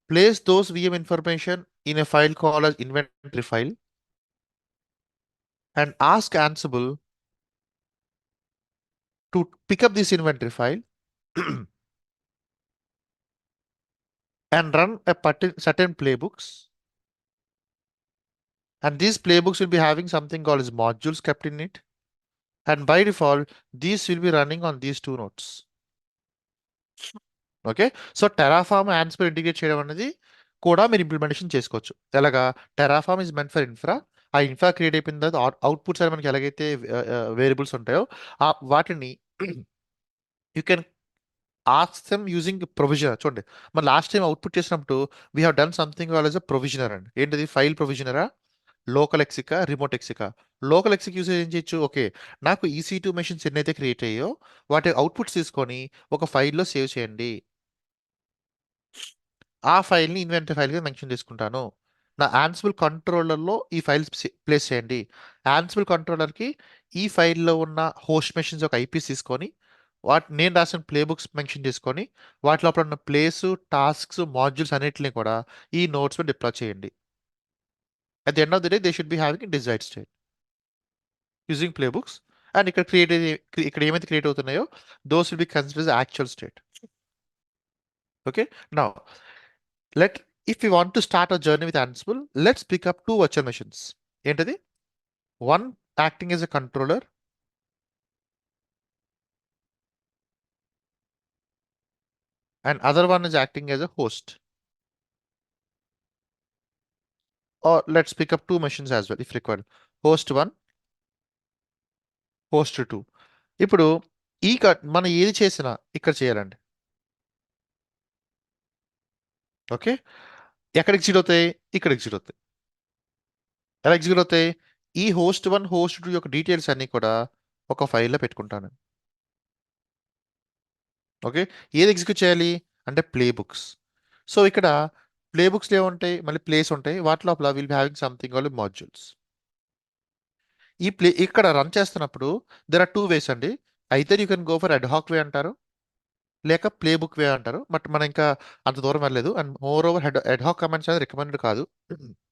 place those VM information in a file called as inventory file, and ask Ansible to pick up this inventory file and run a certain playbooks. And these playbooks will be having something called as modules kept in it. And by default, these will be running on these 2 nodes. Okay, so Terraform Ansible integrate చేయడం అనేది కూడా మీరు implementation చేసుకోవచ్చు. ఎలాగా? Terraform is meant for infra. ఆ infra create అయిపోయిన తర్వాత outputs అని మనకి ఎలాగైతే వేరియబుల్స్ ఉంటాయో వాటిని you can ask them using provisioner. చూడండి, మన లాస్ట్ టైం అవుట్పుట్ చేసినప్పుడు we have done something call as a provisioner అండి. ఏంటిది? ఫైల్ ప్రొవిజనరా, లోకల్ ఎక్సికా, రిమోట్ ఎక్సికా? లోకల్ ఎక్సిక్ యూసేజ్ ఏం చేయొచ్చు? ఓకే, నాకు EC2 మెషిన్స్ ఎన్నైతే క్రియేట్ అయ్యో వాటి అవుట్పుట్స్ తీసుకొని ఒక ఫైల్లో సేవ్ చేయండి. ఆ ఫైల్ని ఇన్వెంటరీ ఫైల్గా మెన్షన్ చేసుకుంటాను. నా యాన్సిబుల్ కంట్రోలర్లో ఈ ఫైల్స్ ప్లేస్ చేయండి. యాన్సిబుల్ కంట్రోలర్కి ఈ ఫైల్లో ఉన్న హోస్ట్ మెషిన్స్ ఒక ఐపీస్ తీసుకొని నేను రాసిన ప్లే బుక్స్ మెన్షన్ చేసుకొని వాటి లోపల ఉన్న ప్లేస్, టాస్క్స్, మాడ్యూల్స్ అన్నిటిని కూడా ఈ నోట్స్ మీద డిప్లాయ్ చేయండి. At the end of the day they should be having desired state using playbooks. And ఇక్కడ ఏమైతే క్రియేట్ అవుతున్నాయో those will be considered actual state. Okay, now let if we want to start a journey with Ansible, let's pick up 2 virtual machines. ఏంటది? One acting as a controller and other one is acting as a host. Or let's pick up 2 machines as well if required. Host 1, host 2. ఇప్పుడు మనం ఏది చేసినా ఇక్కడ చేయాలండి. Okay, ఎక్కడ execute అవుతాయి? ఇక్కడ ఎగ్జిక్యూట్ అవుతాయి. ఎలా ఎగ్జిక్యూట్ అవుతాయి? ఈ host 1, host 2 యొక్క డీటెయిల్స్ అన్ని కూడా ఒక ఫైల్లో పెట్టుకుంటాను. ఓకే, ఏది ఎగ్జిక్యూట్ చేయాలి అంటే ప్లే బుక్స్. సో ఇక్కడ ప్లే బుక్స్లో ఏముంటాయి? మళ్ళీ ప్లేస్ ఉంటాయి. వాటి లోపల will be having something called modules. ఈ ఇక్కడ రన్ చేస్తున్నప్పుడు దెర్ ఆర్ 2 ways అండి. Either you can go for ad hoc way అంటారు, లేక ప్లే బుక్ వే అంటారు. బట్ మనం ఇంకా అంత దూరం వెళ్ళలేదు. And more over ad hoc commands అనేది రికమెండెడ్ కాదు.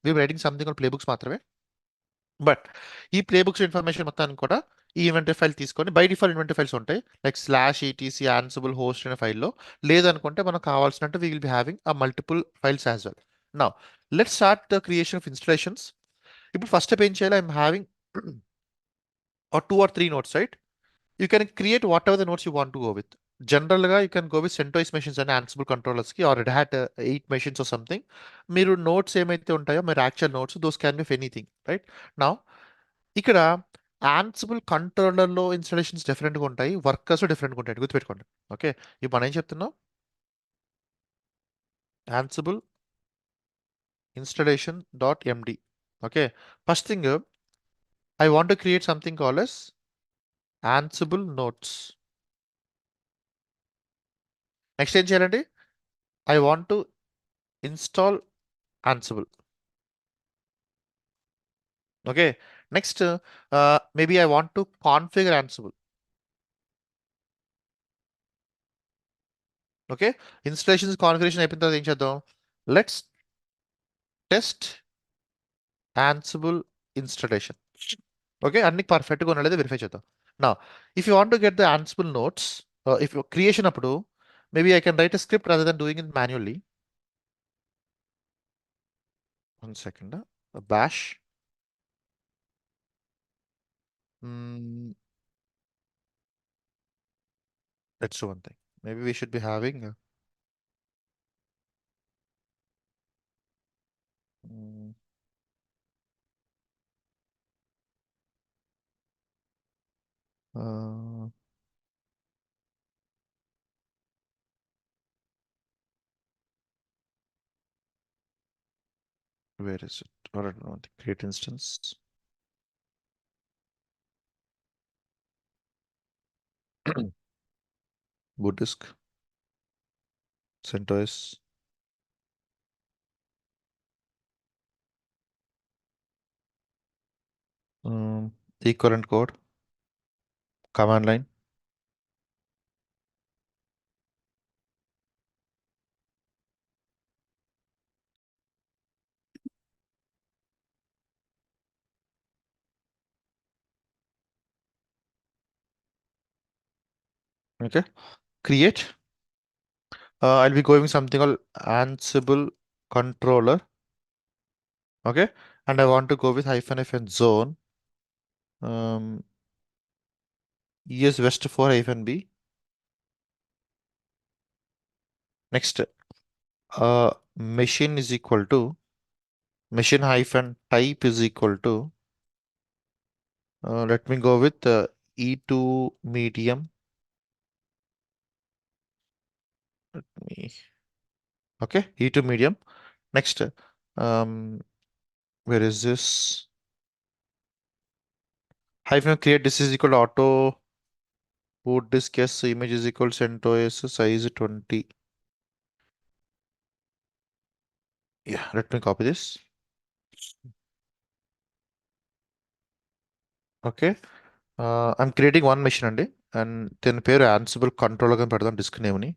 We writing something called play books మాత్రమే. బట్ ఈ ప్లే బుక్స్ ఇన్ఫర్మేషన్ మొత్తానికి కూడా ఈ ఇన్వెంటరీ ఫైల్ తీసుకొని బై డిఫాల్ట్ ఇన్వెంటరీ ఫైల్స్ ఉంటాయి లైక్ స్లాష్ ఈటీసీ ఆన్సిబుల్ హోస్ట్ అనే ఫైల్లో. లేదనుకుంటే మనకు కావాల్సినట్టు వీ విల్ బి హ్యావింగ్ ఆ multiple files as well. Now let's start the creation of installations. ఇప్పుడు ఫస్ట్ స్టెప్ ఏం చేయాలి? I'm having or two or three nodes, right? You can create whatever the nodes you want to go with. జనరల్గా you can go with CentOS machines and Ansible కంట్రోలర్స్కి or Red Hat 8 machines or something. మీరు nodes ఏమైతే ఉంటాయో మీరు actual nodes those can be anything, right? నా ఇక్కడ Ansible కంట్రోలర్లో installations డిఫరెంట్గా ఉంటాయి, వర్కర్స్ డిఫరెంట్గా ఉంటాయి, గుర్తుపెట్టుకోండి. ఓకే, ఇప్పుడు మనం ఏం చెప్తున్నాం? Ansible installation dot MD. Okay, first thing I want to create something call as Ansible notes. Next ఏం చేయాలండి? I want to install Ansible. Okay. Next, maybe I want to configure Ansible. Okay. Installations configuration అయిపోయిన తర్వాత ఏం చేద్దాం? Let's test Ansible installation. Okay. అన్ని పర్ఫెక్ట్గా ఉన్నది verify చేద్దాం. Now, if you want to get the Ansible notes, if you creation అప్పుడు maybe I can write a script rather than doing it manually. One second. Bash. Mm, let's do one thing. Maybe we should be having. Mm, uh, where is it? Or I don't know, create instance. Boot disk, CentOS. Equivalent code, command line. Okay, create. I'll be going with something called Ansible controller. Okay, and I want to go with -f zone. ES West 4 -b. Next, machine is equal to machine -type is equal to. Let me go with E2 medium. Let me. Okay, E2 medium. Next, where is this? Hyphen create this is equal to auto boot disk yes image is equal to CentOS size 20. Yeah, let me copy this. Okay. I'm creating one machine and then pair Ansible controller can put on disk name ni.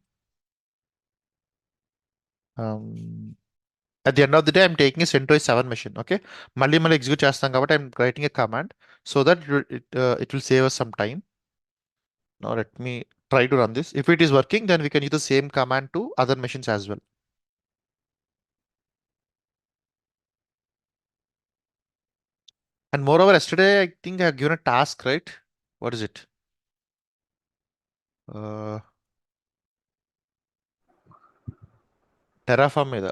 At the end of the day, I'm taking a CentOS 7 machine. Okay. Mali execute chestam kabatti I'm writing a command so that it will save us some time. Now let me try to run this. If it is working, then we can use the same command to other machines as well. And moreover, yesterday I think I have given a task, right? What is it? Uh, Terraform మీద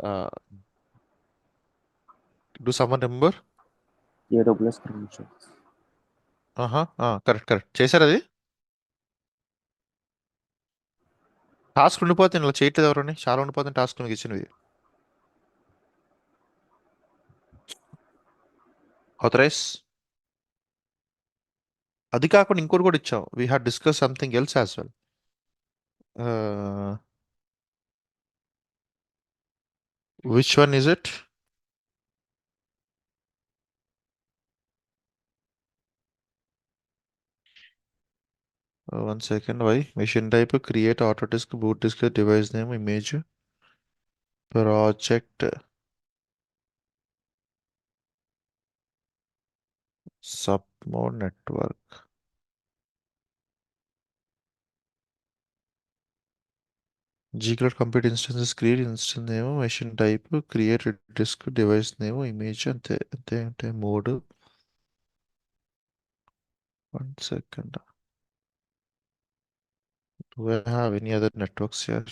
do someone remember? AWS credentials. Correct చేశారు అది. Task ఉండిపోతుంది ఇలా చేయట్లేదు ఎవరని, చాలా ఉండిపోతుంది task మీకు ఇచ్చినవి. ఆథరైజ్ అది కాకుండా ఇంకోటి కూడా ఇచ్చాం. We have discuss something else as well. Which one is it? One second. Why? Machine type, create auto disk, boot disk, device name, image, project. Submode network. Gcloud compute instances create instance name, machine type, create a disk device name, image అంతే mode. 1 second. Do I have any other networks here?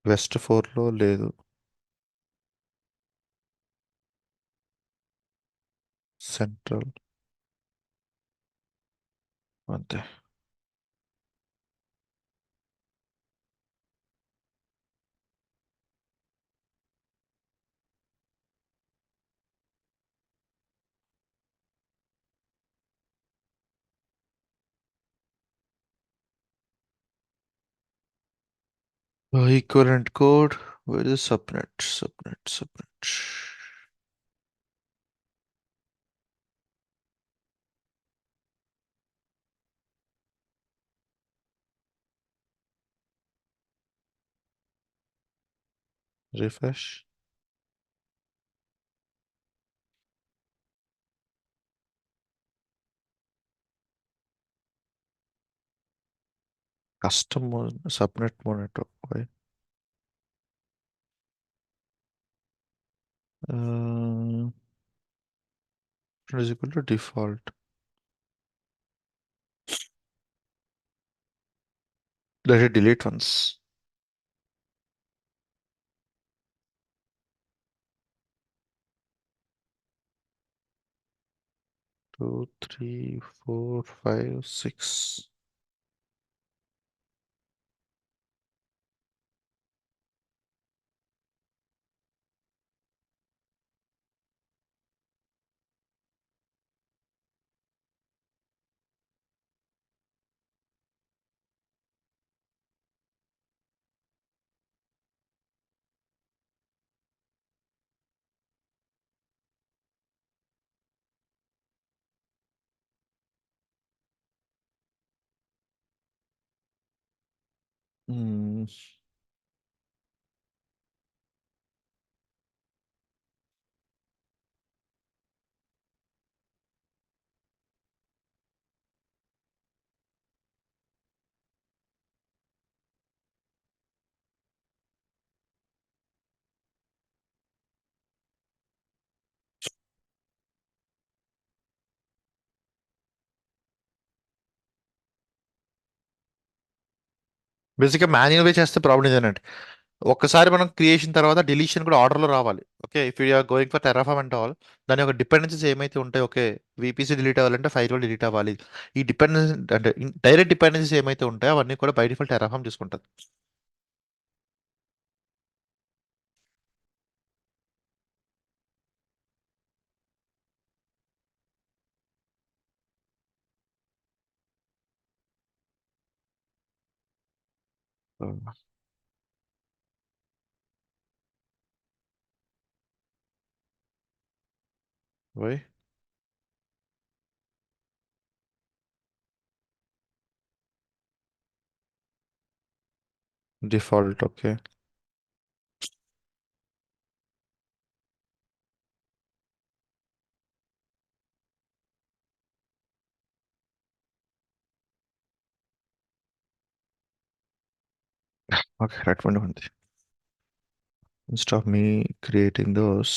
West 4లో లేదు. Central అంతే. Equivalent code. Where is subnet. Refresh. Custom subnet monitor. Why? Uh, is equal to default. Let it delete once. Two, three, four, five, six. Hmm. బేసిక్గా manual వే చేస్తే problem ఇదేనండి. ఒక్కసారి మనం creation తర్వాత deletion కూడా ఆర్డర్లో రావాలి. Okay, if you're going for Terraform and all, దాని యొక్క డిపెండెన్సీస్ ఏమైతే ఉంటాయి, ఓకే, విపిసి డిలీట్ అవ్వాలంటే ఫైల్ కూడా డిలీట్ అవ్వాలి. ఈ డిపెండెన్సీ అంటే డైరెక్ట్ డిపెండెన్సీస్ ఏమైతే ఉంటాయో అవన్నీ కూడా బై డిఫాల్ట్ టెరాఫామ్ తీసుకుంటుంది. Why default? ఓకే, ఓకే, అటువంటి ఉంది. Instead of me creating those,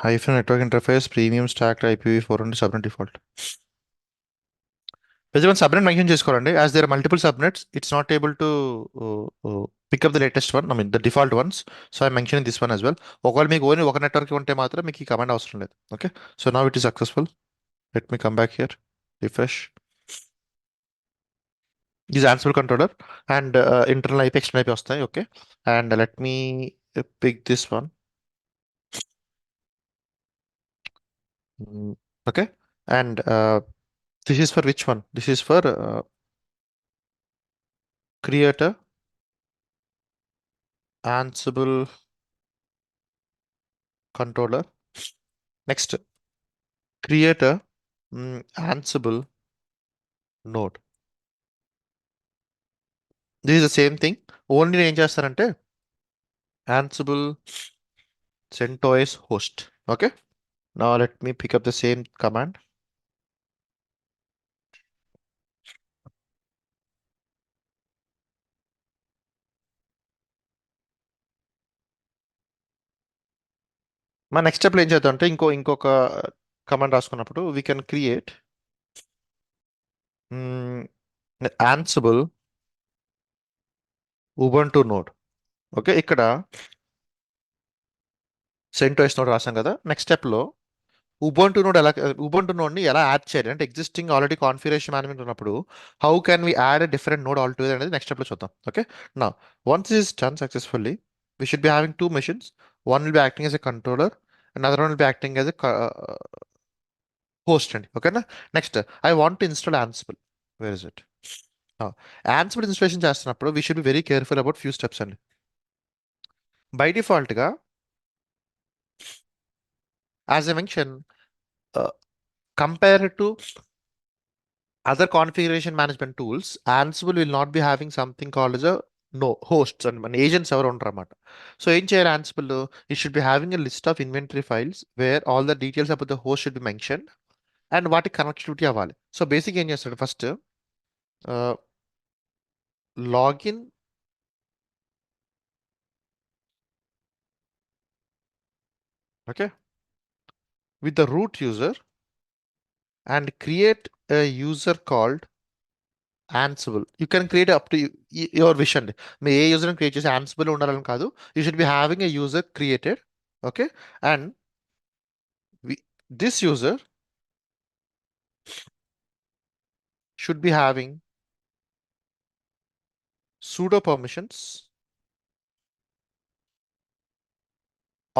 hyphen network interface premium stacked IPv4 subnet default. Basically, subnet mention చేసుకోవాలండి. As there are multiple subnets, it's not able to pick up the latest one. I mean the default ones. So I'm mentioning this one as well. ఒకవేళ మీకు only ఒక network ఉంటే మాత్రం మీకు ఈ command అవసరం లేదు. Okay, so now it is successful. Let me come back here. Refresh. This is Ansible controller and internal IP, external IP వస్తాయి. Okay, and let me pick this one. Okay, and this is for which one? This is for creator Ansible controller. Next, create a Ansible node. This is the same thing. Only నేను ఏం చేస్తానంటే Ansible CentOS host. Okay. Now let me pick up the same command. మా next స్టెప్లో ఏం చేద్దాం అంటే ఇంకొక command రాసుకున్నప్పుడు we can create Ansible Ubuntu node. Okay, ఇక్కడ CentOS నోడ్ రాసాం కదా. నెక్స్ట్ స్టెప్లో ఉబుంటూ నోడ్ని ఎలా యాడ్ చేయాలి అంటే ఎగ్జిస్టింగ్ ఆల్రెడీ కాన్ఫిగరేషన్ మేనేజ్మెంట్ ఉన్నప్పుడు how can we add a different node all together అనేది నెక్స్ట్ స్టెప్లో చూద్దాం. ఓకే, నా once is done successfully we should be having two machines. One will be acting as a controller, another one will be acting as a host అండి. ఓకేనా. Next I want to install Ansible. Where is it? Ansible installation చేస్తున్నప్పుడు we should be very careful about few steps అండి. By డిఫాల్ట్గా as a mention, compare to other configuration management tools, Ansible will not be having something called as a no hosts and మన agents ఎవరు ఉండరు అన్నమాట. So ఏం చేయాలి Ansible? It should be having a list of inventory files where all the details about the host should be mentioned and వాటి connectivity అవ్వాలి. So basic ఏం చేస్తాడు first login okay with the root user and create a user called Ansible. You can create up to your vision. Me A user create చేసి Ansible ఉండాలని కాదు. You should be having a user created. Okay, and this user should be having sudo permissions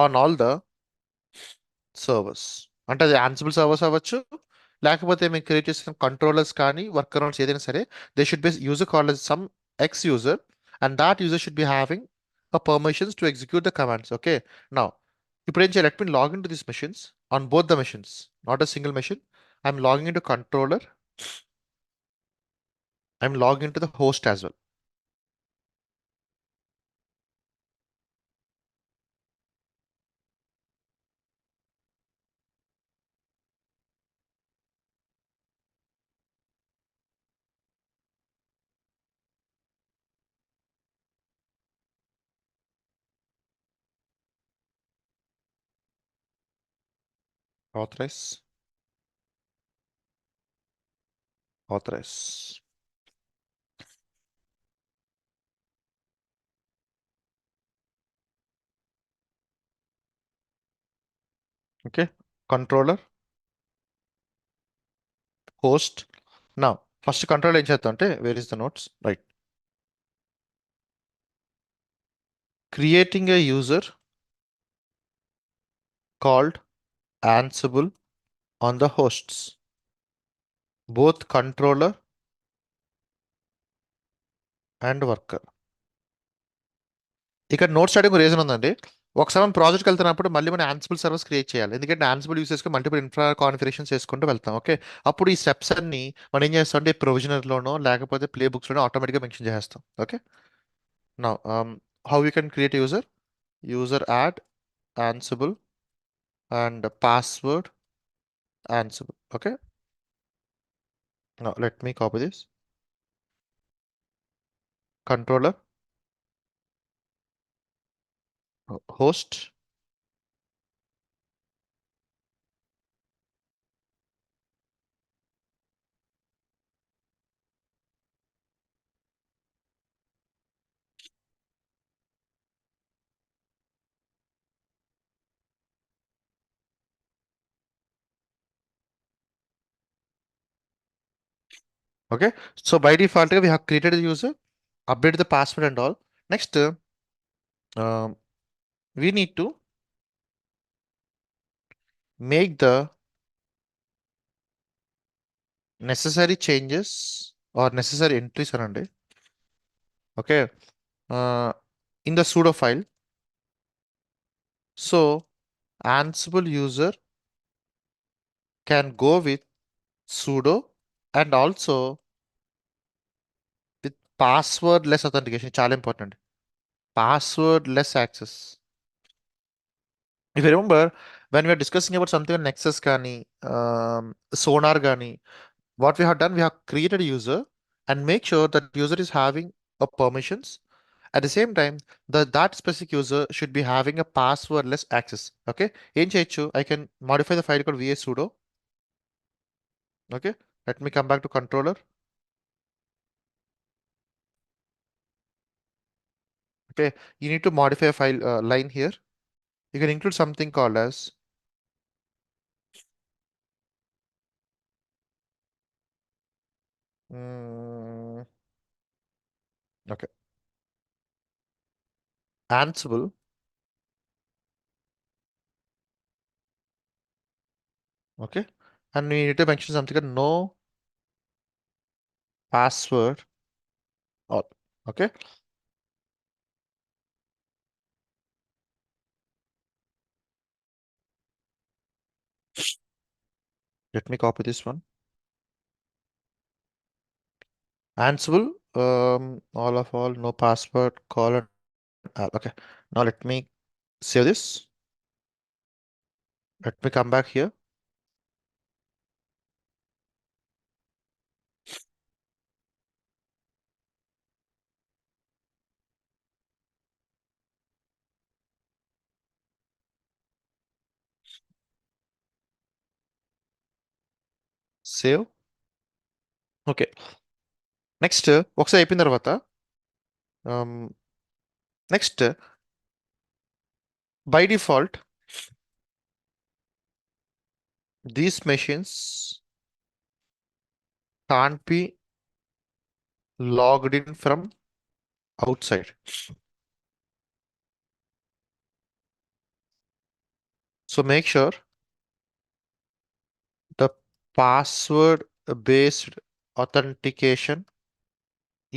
on all the servers. అంటే అది Ansible servers అవ్వచ్చు, లేకపోతే మేము create చేసిన controllers కానీ వర్క్ అరౌండ్స్ ఏదైనా సరే, they should B user called as some X user, and that user should be having a permissions to execute the commands. Okay, now ఇప్పుడు ఏం చేయాలి? Let me log into these machines on both the machines, not a single machine. I'm logging into controller. I'm logging into the host as well. Authorize. Authorize. Okay, controller, host. Now first control ఏం చేద్దాం అంటే where is the notes right, creating a user called Ansible on the hosts, both controller and worker. ఇక్కడ note starting reason ఉందండి. ఒకసారి మనం ప్రాజెక్ట్కి వెళ్తున్నప్పుడు మళ్ళీ మనం Ansible సర్వర్స్ క్రియేట్ చేయాలి, ఎందుకంటే Ansible యూస్ చేసుకుని మల్టిపుల్ ఇన్ఫ్రా కాన్ఫిగరేషన్స్ చేసుకుంటూ వెళ్తాం. ఓకే, అప్పుడు ఈ స్టెప్స్ అన్ని మనం ఏం చేస్తాం అంటే ప్రొవిజనర్లోనో లేకపోతే ప్లే బుక్స్లోనో ఆటోమేటిక్గా మెన్షన్ చేస్తాం. ఓకే, నా how you can create user add Ansible and password Ansible. Okay, now let me copy this. Controller, host, okay. So by default we have created the user, update the password and all. Next we need to make the necessary changes or necessary entries around it. Okay, in the sudo file. So Ansible user can go with sudo and also with passwordless authentication చాలా important. Passwordless access. If you remember, when we are discussing about something on Nexus Gani, Sonar Gani, what we have done, we have created a user and make sure that user is having a permissions. At the same time, that specific user should be having a passwordless access. Okay. In Chechu, I can modify the file called VS sudo. Okay. Let me come back to controller. Okay. You need to modify a file line here. You can include something called as mm, okay, Ansible. Okay. And we need to mention something called no password all. Okay. Let me copy this one. Ansible, all, no password, colon, okay. Now let me save this. Let me come back here. Save. Okay. Next, ఒకసారి అయిపోయిన తర్వాత next, by default, these machines can't be logged in from outside. So make sure the password based authentication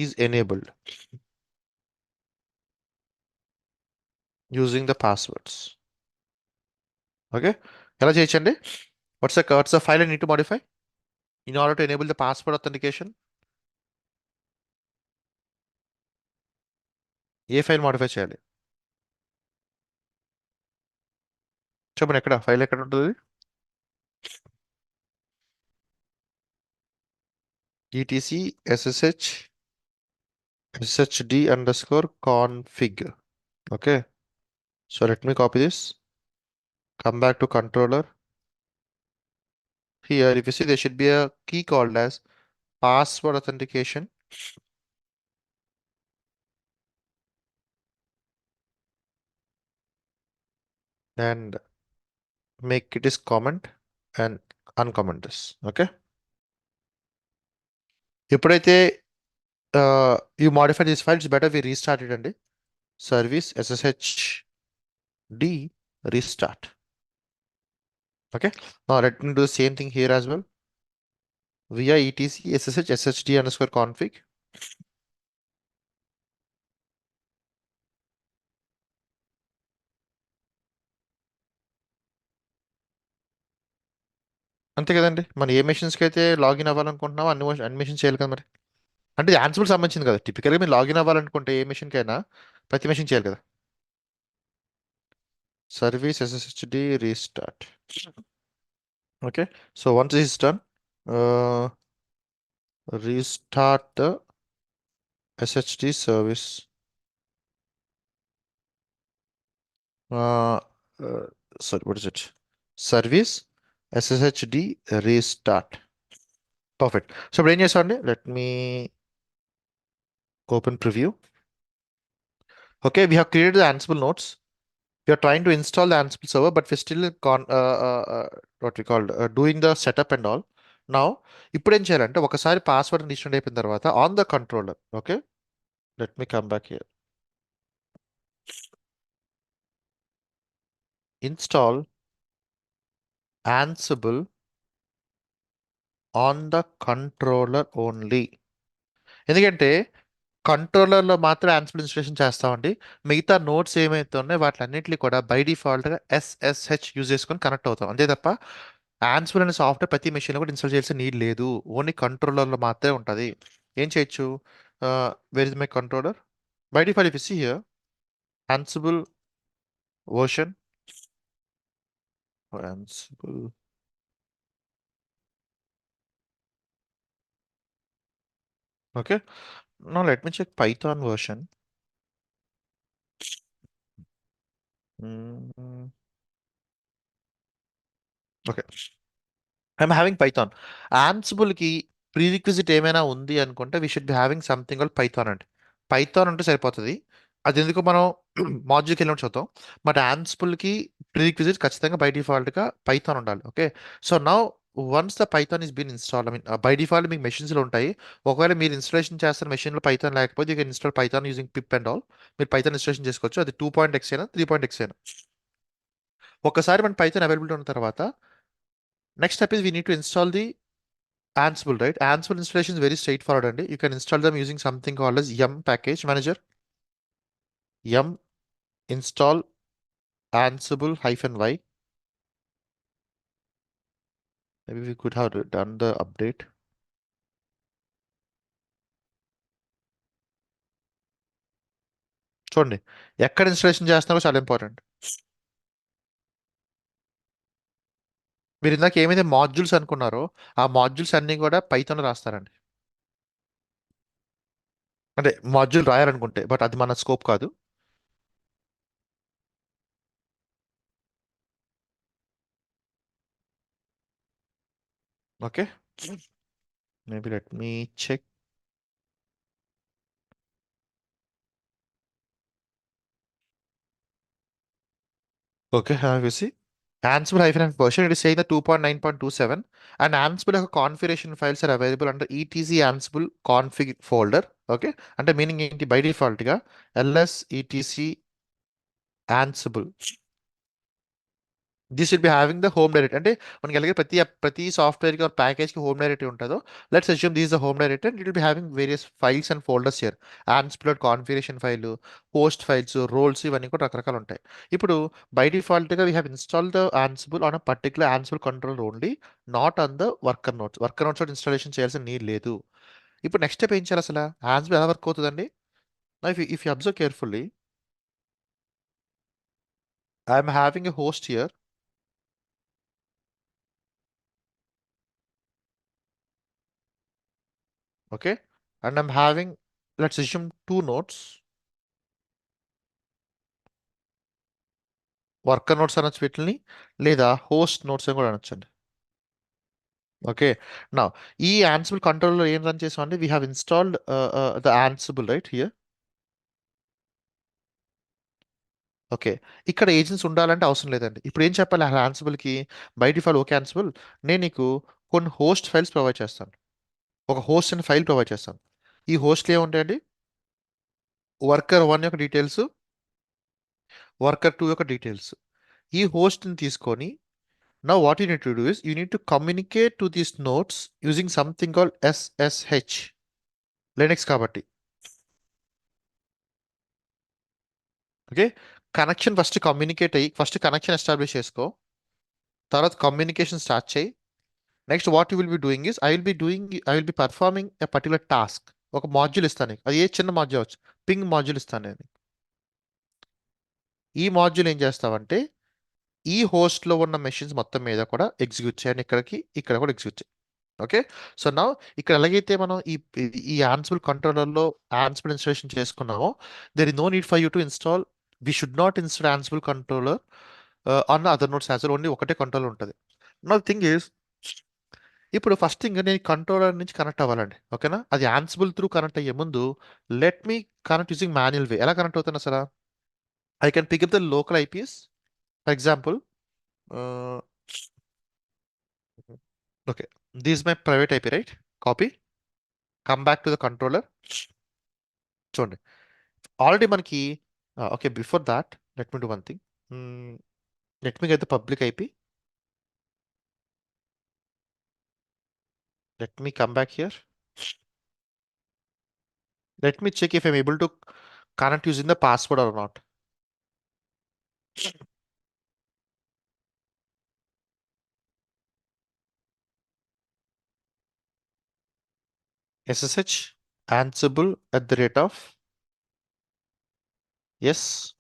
is enabled using the passwords. Okay. ఎలా చేయొచ్చండి? What's the file I need to modify in order to enable the password authentication? A file modify చేయాలి? చెప్పండి, ఎక్కడ file ఎక్కడ ఉంటుంది? etc sshd_config. Okay. So let me copy this. Come back to controller. Here, if you see, there should be a key called as password authentication. And make it is comment and uncomment this. Okay. ఎప్పుడైతే you modify this file, it's better we restart it and service sshd restart. Okay. Now let me do the same thing here as well. Via etc sshd_config. అంతే కదండి. మనం ఏ మెషిన్స్కి అయితే login అవ్వాలనుకుంటున్నామో అన్ని machines చేయాలి కదా మరి. అంటే యాన్సిబుల్ సంబంధించింది కదా. టిపికల్గా మీరు లాగిన్ అవ్వాలనుకుంటే ఏ మెషిన్కి అయినా ప్రతి మెషిన్ చేయాలి కదా. Service sshd restart. Okay. So once this is done, restart the SHD service. Uh, sorry, what is it? Service SSHD restart. Perfect. So ఇప్పుడు ఏం చేస్తామండి? Let me open preview. Okay, we have created the Ansible nodes. We are trying to install the Ansible server, but we're still what we called doing the setup and all. Now, ఇప్పుడు ఏం చేయాలంటే ఒకసారి password install అయిపోయిన తర్వాత on the controller. Okay, let me come back here. Install Ansible on the controller only. ఎందుకంటే కంట్రోలర్లో మాత్రం Ansible installation చేస్తామండి. మిగతా నోట్స్ ఏమైతే ఉన్నాయో వాటిలన్నింటినీ కూడా బై డిఫాల్ట్గా SSH యూజ్ చేసుకొని కనెక్ట్ అవుతాం. అంతే తప్ప యాన్సిబుల్ అనే సాఫ్ట్వేర్ ప్రతి మెషిన్లో కూడా ఇన్స్టాల్ చేయాల్సిన నీడ్ లేదు. ఓన్లీ కంట్రోలర్లో మాత్రమే ఉంటుంది. ఏం చేయొచ్చు? Where is my controller? By default, if you see here, Ansible version, Ansible. Okay. Now let me check Python version. Mm, okay. I'm having Python. Ansible కి ప్రీరిక్విజిట్ ఏమైనా ఉంది అనుకుంటే we should be having something call Python అండి. Python అంటే సరిపోతుంది. అది ఎందుకు మనం మాడ్యూల్కి వెళ్ళినప్పుడు చూద్దాం. బట్ కి ప్రీరిక్విజిట్ ఖచ్చితంగా బై డిఫాల్ట్గా పైథాన్ ఉండాలి. Okay. So now once the Python is been install, I mean by default మీకు మెషిన్స్లో ఉంటాయి. ఒకవేళ మీరు ఇన్స్టాలేషన్ చేస్తున్న మెషిన్లో పైథాన్ లేకపోతే you can install Python using pip and all. మీరు పైథాన్ ఇన్స్టాలేషన్ చేసుకోవచ్చు. అది 2.x అయినా 3.x అయినా. ఒక్కసారి మన పైథాన్ అవైలబిలిటీ ఉన్న తర్వాత next step is we need to install the Ansible, right? Ansible installation is very straightforward, and you can install them using something called as yum package manager. Yum install Ansible hyphen y. Maybe we could have done the update. చూడండి, ఎక్కడ installation చేస్తున్నారో చాలా important. మీరు ఇందాక ఏమైతే modules అనుకున్నారో ఆ modules అన్ని కూడా పైథాన్లో రాస్తారండి. అంటే మాడ్యూల్ రాయాలనుకుంటే, బట్ అది మన స్కోప్ కాదు. Okay, maybe let me check. Okay, have you see Ansible hyphen version, it is saying the 2.9.27, and Ansible యొక్క configuration files are available under etc Ansible config folder. Okay, అంటే meaning ఏంటి? By default గా ls etc Ansible, this will be having the home directory. అంటే మనకి అలాగే ప్రతి software కి package కి హోమ్ డైరెక్టరీ ఉంటుందో, let's assume this the home directory and it will be having various files and folders here. Ansible configuration file, post files, roles, ఇవన్నీ కూడా రకరకాలు ఉంటాయి. ఇప్పుడు బై డిఫాల్ట్ గా we have install the Ansible on a particular Ansible controller only, not on the worker notes. Worker notes installation చేయాల్సిన need లేదు. ఇప్పుడు next step ఏం చేయాలి? అసలు Ansible ఎలా వర్క్ అవుతుందండి? If you observe carefully, I'm having a host here. Okay, and I'm having, let's assume, two nodes. Worker notes అనొచ్చు వీటిని, లేదా హోస్ట్ నోట్స్ అని కూడా అనొచ్చండి. ఓకే, నా ఈ Ansible కంట్రోల్లో ఏం రన్ చేసాం అంటే we have installed the Ansible right here. Okay, ఇక్కడ ఏజెంట్స్ ఉండాలంటే అవసరం లేదండి. ఇప్పుడు ఏం చెప్పాలి Ansibleకి? బై డిఫాల్ట్ ఓకే Ansible, నేను నీకు కొన్ని హోస్ట్ ఫైల్స్ ప్రొవైడ్ చేస్తాను. ఒక హోస్ట్ అండ్ ఫైల్ ప్రొవైడ్ చేస్తాను. ఈ హోస్ట్లు ఏముంటాయండి? వర్కర్ 1 యొక్క డీటెయిల్స్, వర్కర్ 2 యొక్క డీటెయిల్స్. ఈ హోస్ట్ని తీసుకొని, now what you need to do is you need to communicate to these nodes using something called SSH. Linux కాబట్టి. ఓకే, కనెక్షన్ ఫస్ట్ కమ్యూనికేట్ అయ్యి, first connection establish చేసుకో, తర్వాత కమ్యూనికేషన్ స్టార్ట్ చేయి. Next what you will be doing is I will B performing a particular task. ఒక module ఇస్తాను నీకు. అది ఏ చిన్న మాడ్యూల్ అవచ్చు. పింగ్ మాడ్యూల్ ఇస్తాను నేను. ఈ మాడ్యూల్ ఏం చేస్తావంటే ఈ హోస్ట్లో ఉన్న మెషిన్స్ మొత్తం మీద కూడా ఎగ్జిక్యూట్ చేయండి. ఇక్కడ కూడా ఎగ్జిక్యూట్ చేయి. ఓకే, సో నా ఇక్కడ ఎలాగైతే మనం ఈ Ansible కంట్రోలర్లో Ansible ఇన్స్టాలేషన్ చేసుకున్నామో, there is no need for you to install. We should not install Ansible controller on other nodes as well. Only ఒకటే కంట్రోలర్ ఉంటుంది. నా థింగ్ ఈస్, ఇప్పుడు ఫస్ట్ థింగ్ నేను కంట్రోలర్ నుంచి కనెక్ట్ అవ్వాలండి. ఓకేనా? అది Ansible త్రూ కనెక్ట్ అయ్యే ముందు let me connect using manual way. ఎలా కనెక్ట్ అవుతున్నా సరే, I can pick up the local IPs. For example, okay, this my private IP right. Copy, come back to the controller. చూడండి, already మనకి, okay, before that let me do one thing. Let me get the public IP. Let me come back here. Let me check if I'm able to connect using the password or not. SSH. Ansible at the rate of, yes.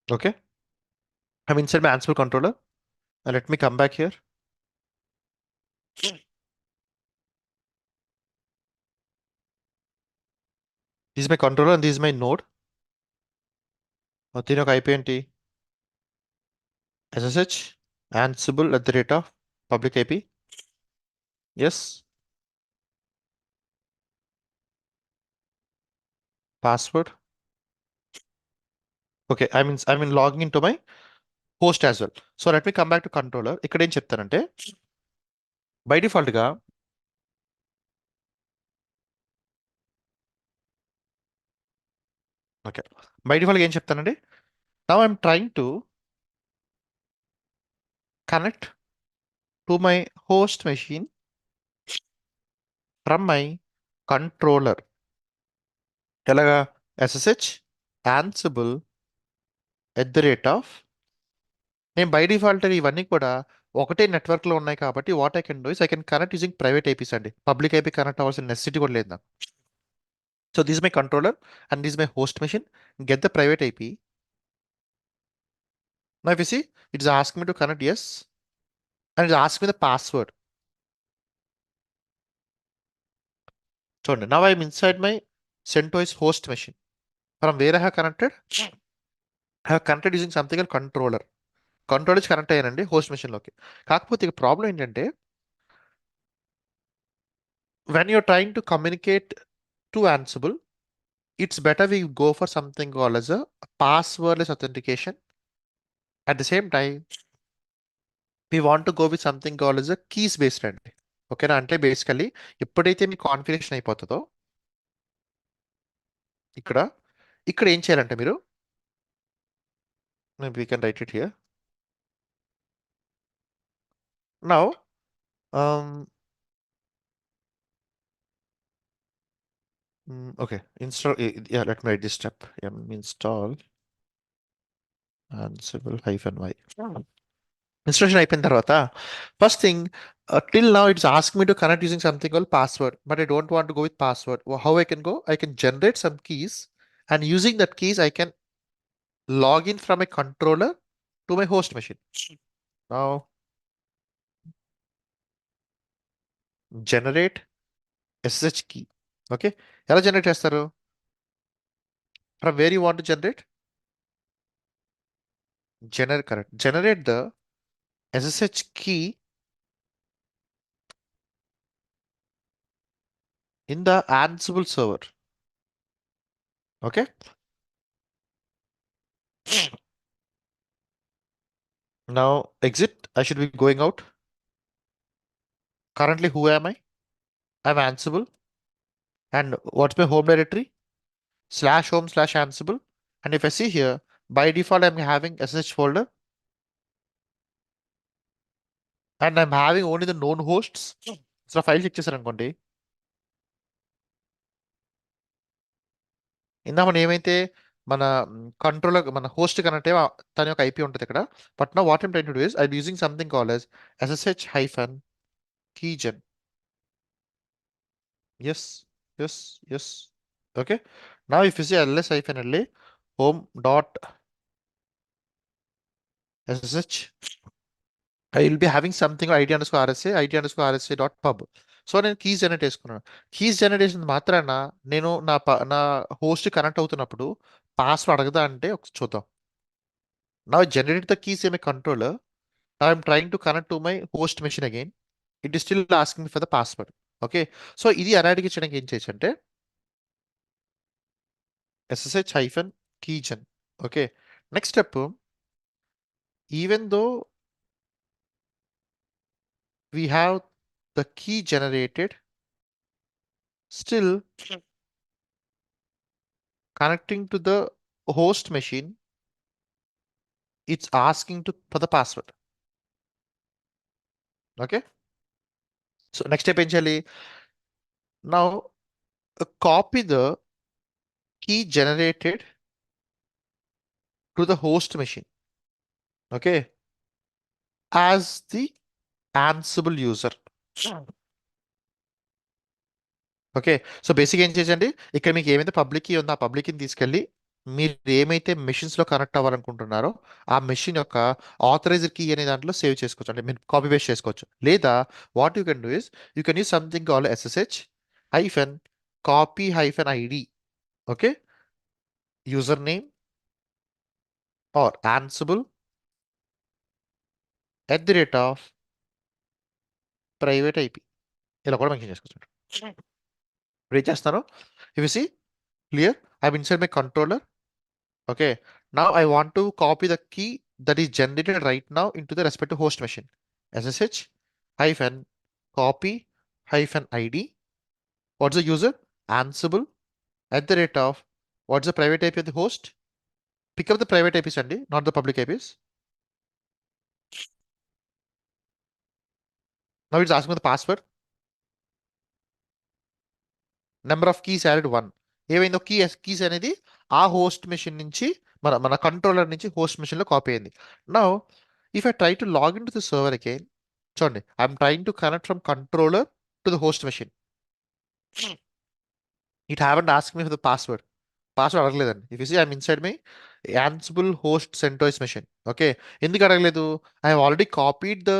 Okay. I'm inside my Ansible controller. And let me come back here. This is my controller and this is my node. దీని ఒక IP ఏంటి? SSH Ansible at the rate of public IP. Yes. Password. Okay, I'm in logging into my host as well. So let me come back to controller. ఇక్కడ ఏం చెప్తానంటే by default గా okay by default గా ఏం చెప్తానండి now I'm trying to connect to my host machine from my controller ఎలాగా SSH Ansible at the rate of నేను by default ఇవన్నీ కూడా ఒకటే నెట్వర్క్ లో ఉన్నాయి కాబట్టి what I can do is I can connect using private eyepiece అండి public IP connect అవ్వాల్సిన నెసెసిటీ కూడా లేదు నాకు so this my controller and this my host machine get the private IP now if you see it is ask me to connect yes and it's asked me the password. చూడండి now I'm inside my CentOS host machine. From where I have connected? I have connected using something called controller. Control నుంచి connect అయ్యానండి host మెషిన్లోకి కాకపోతే ఇక problem ఏంటంటే when you're trying to communicate to Ansible, it's better we go for something called as a passwordless authentication. At the same time, we want to go with something called as a keys based అండి ఓకేనా అంటే basically ఎప్పుడైతే మీ configuration అయిపోతుందో ఇక్కడ ఇక్కడ ఏం చేయాలంటే మీరు maybe we can write it here now um okay install yeah let me write this step install Ansible -y instruction అయిపోయిన తర్వాత first thing till now it's asked me to connect using something called password but I don't want to go with password. How I can go? I can generate some keys and using that keys I can log in from a controller to my host machine. Now generate SSH key. Okay, ఎలా generate చేస్తారు? From where you want to generate? Correct. Generate the SSH key in the Ansible server. Okay. Now exit. I should be going out. Currently, who am I? I'm Ansible. And what's my home directory? /home/Ansible. And if I see here, by default, I'm having SSH folder and I'm having only the known hosts. So file check చేశారు అనుకోండి ఇందా మనం ఏమైతే మన controller మన host connect అయ్యే తన యొక్క ఐపీ ఉంటుంది ఇక్కడ బట్ నా what I'm trying to do is I using something call as SSH-keygen. Yes, yes, yes. Okay. Now if you see ls-la home dot SSH, I will be having something id_rsa dot pub. So నేను keys generate చేసుకున్నాను keys generation మాత్రాన నేను నా host connect అవుతున్నప్పుడు password అడగదా అంటే ఒక చూద్దాం నా జనరేట్ ద కీస్ ఏమే controller I'm trying to connect to my host machine again it is still asking for the password. Okay, so ఇది అడిగించడానికి ఏం చేయొచ్చు అంటే SSH-keygen. Okay, next step even though we have the key generated, still connecting to the host machine, it's asking for the password. Okay, so next step essentially now copy the key generated to the host machine. Okay, as the ఆన్సిబుల్ user. Okay. So basic ఏం చేయండి, ఇక్కడ మీకు ఏమైతే public key ఉందో ఆ public కీని తీసుకెళ్ళి మీరు ఏమైతే మెషిన్స్లో కనెక్ట్ అవ్వాలనుకుంటున్నారో ఆ మెషిన్ యొక్క ఆథరైజ్డ్ కీ అనే దాంట్లో సేవ్ చేసుకోవచ్చు, అంటే మీరు కాపీ పేస్ట్ చేసుకోవచ్చు. లేదా what you can do is you can use something call SSH hyphen copy hyphen ID. Okay. User name or Ansible at the rate of private IP, ఇలా కూడా mention చేసుకోవచ్చు. ఇప్పుడు ఏం చేస్తాను, if you see clear, I inside my controller. Okay. Now I want to copy the key that is generated right now into the respective host machine. SSH hyphen copy hyphen ID. What's the user? Ansible at the rate of what's the private IP of the host? Pick up the private IPs only, not the public IPs. Now it's asking for the password. Number of keys added 1. ఏమైందో keys అనేది ఆ host machine నుంచి మన controller నుంచి host మెషిన్లో copy అయింది. Now if I try to log in to the server again, చూడండి I'm trying to connect from controller to the host machine. It haven't ask me for the password. Password అడగలేదండి. If you see I'm inside my Ansible host CentOS machine. Okay. ఎందుకు అడగలేదు? I have already copied the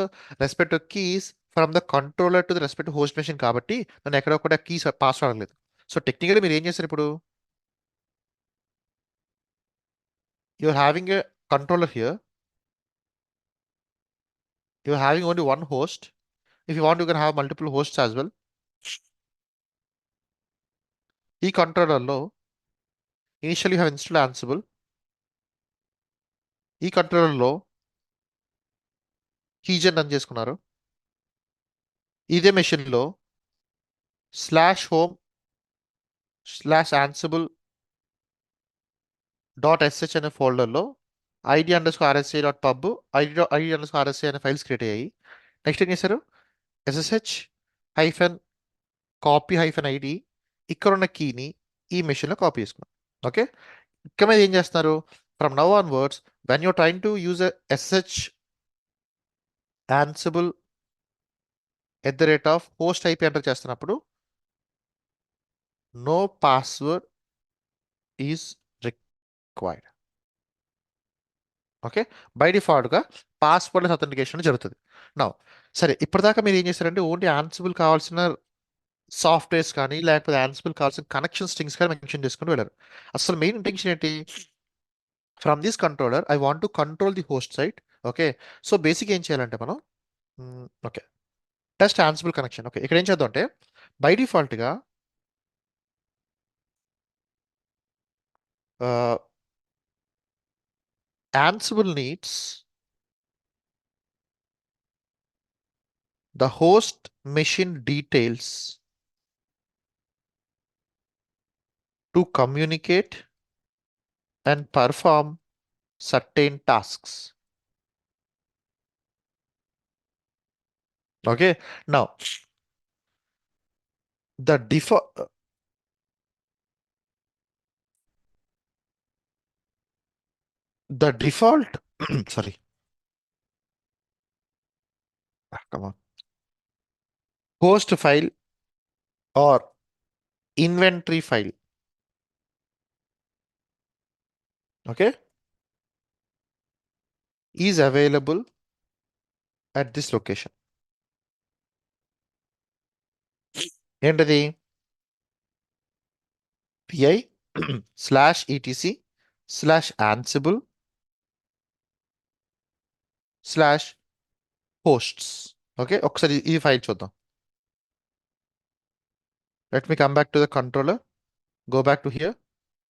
respective keys from the controller to the respective host machine కాబట్టి నన్ను ఎక్కడ కూడా keys password అడగలేదు. So technically మీరు ఏం చేస్తారు ఇప్పుడు, you're having a controller here, you're having only one host. If you want, you can have multiple hosts as well. ఈ కంట్రోలర్లో initial you have install Ansible. ఈ కంట్రోలర్లో కీజన్ రన్ చేసుకున్నారు. ఇదే మెషిన్లో /home/ansible.sh అనే ఫోల్డర్లో id_rsa.pub, id_rsa అనే ఫైల్స్ క్రియేట్ అయ్యాయి. Next ఏం చేశారు, SSH hyphen copy hyphen ID ఇక్కడ ఉన్న కీని ఈ మెషిన్లో కాపీ చేసుకున్నాం. ఓకే. ఇక్కడ మీద ఏం చేస్తున్నారు, from now onwards when you're trying to use SSH Ansible at the rate of host IP enter చేస్తున్నప్పుడు no password is required. Okay. By డిఫాల్ట్గా పాస్వర్డ్లెస్ అథెంటికేషన్ జరుగుతుంది. నా సరే, ఇప్పటిదాకా మీరు ఏం చేశారంటే ఓన్లీ ఆన్సిబుల్ కావాల్సిన సాఫ్ట్వేర్స్ కానీ లేకపోతే ఆన్సిబుల్ కావాల్సిన కనెక్షన్ స్ట్రింగ్స్ కానీ మెన్షన్ చేసుకుని వెళ్ళారు. అసలు మెయిన్ ఇంటెన్షన్ ఏంటి, from this controller I want to control the host site. Okay. So basic ఏం చేయాలంటే మనం okay test Ansible connection. Okay. ఇక్కడ ఏం చేద్దాం అంటే బై డిఫాల్ట్గా Ansible needs the host machine details to communicate and perform certain tasks. Okay. Now, the default sorry, come on, host file or inventory file, okay, is available at this location. ఏంటది, pi/etc/ansible/hosts. Okay. ఒకసారి ఈ file చూద్దాం. Let me come back to the controller, go back to here.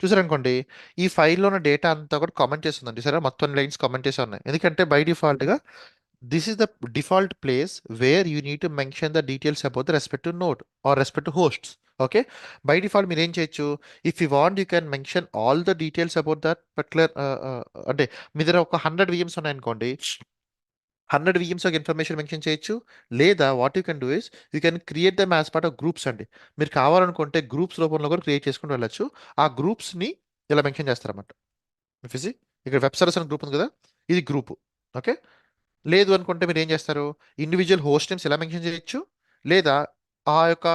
చూసారనుకోండి ఈ ఫైల్లో ఉన్న data అంతా కూడా కామెంట్ చేస్తుందండి. సరే, మొత్తం లైన్స్ కామెంట్ చేసి ఉన్నాయి. ఎందుకంటే బై డిఫాల్ట్గా this is the default place where you need to mention the details about the respective node or respective hosts. Okay. By default మీరు ఏం చేయొచ్చు, if you want you can mention all the details about that particular, అంటే మీ దగ్గర ఒక 100 VMs ఉన్నాయనుకోండి, 100 VMs ఒక information mention చేయొచ్చు. లేదా what you can do is you can create them as part of groups అండి. మీరు కావాలనుకుంటే గ్రూప్స్ రూపంలో కూడా క్రియేట్ చేసుకుని వెళ్ళచ్చు. ఆ గ్రూప్స్ని ఇలా మెన్షన్ చేస్తారన్నమాట. ఫిజి ఇక్కడ వెబ్ సర్వీస్ అనే గ్రూప్ ఉంది కదా, ఇది గ్రూప్. ఓకే. లేదు అనుకుంటే మీరు ఏం చేస్తారు, ఇండివిజువల్ హోస్ట్ నేమ్స్ ఎలా మెన్షన్ చేయొచ్చు, లేదా ఆ యొక్క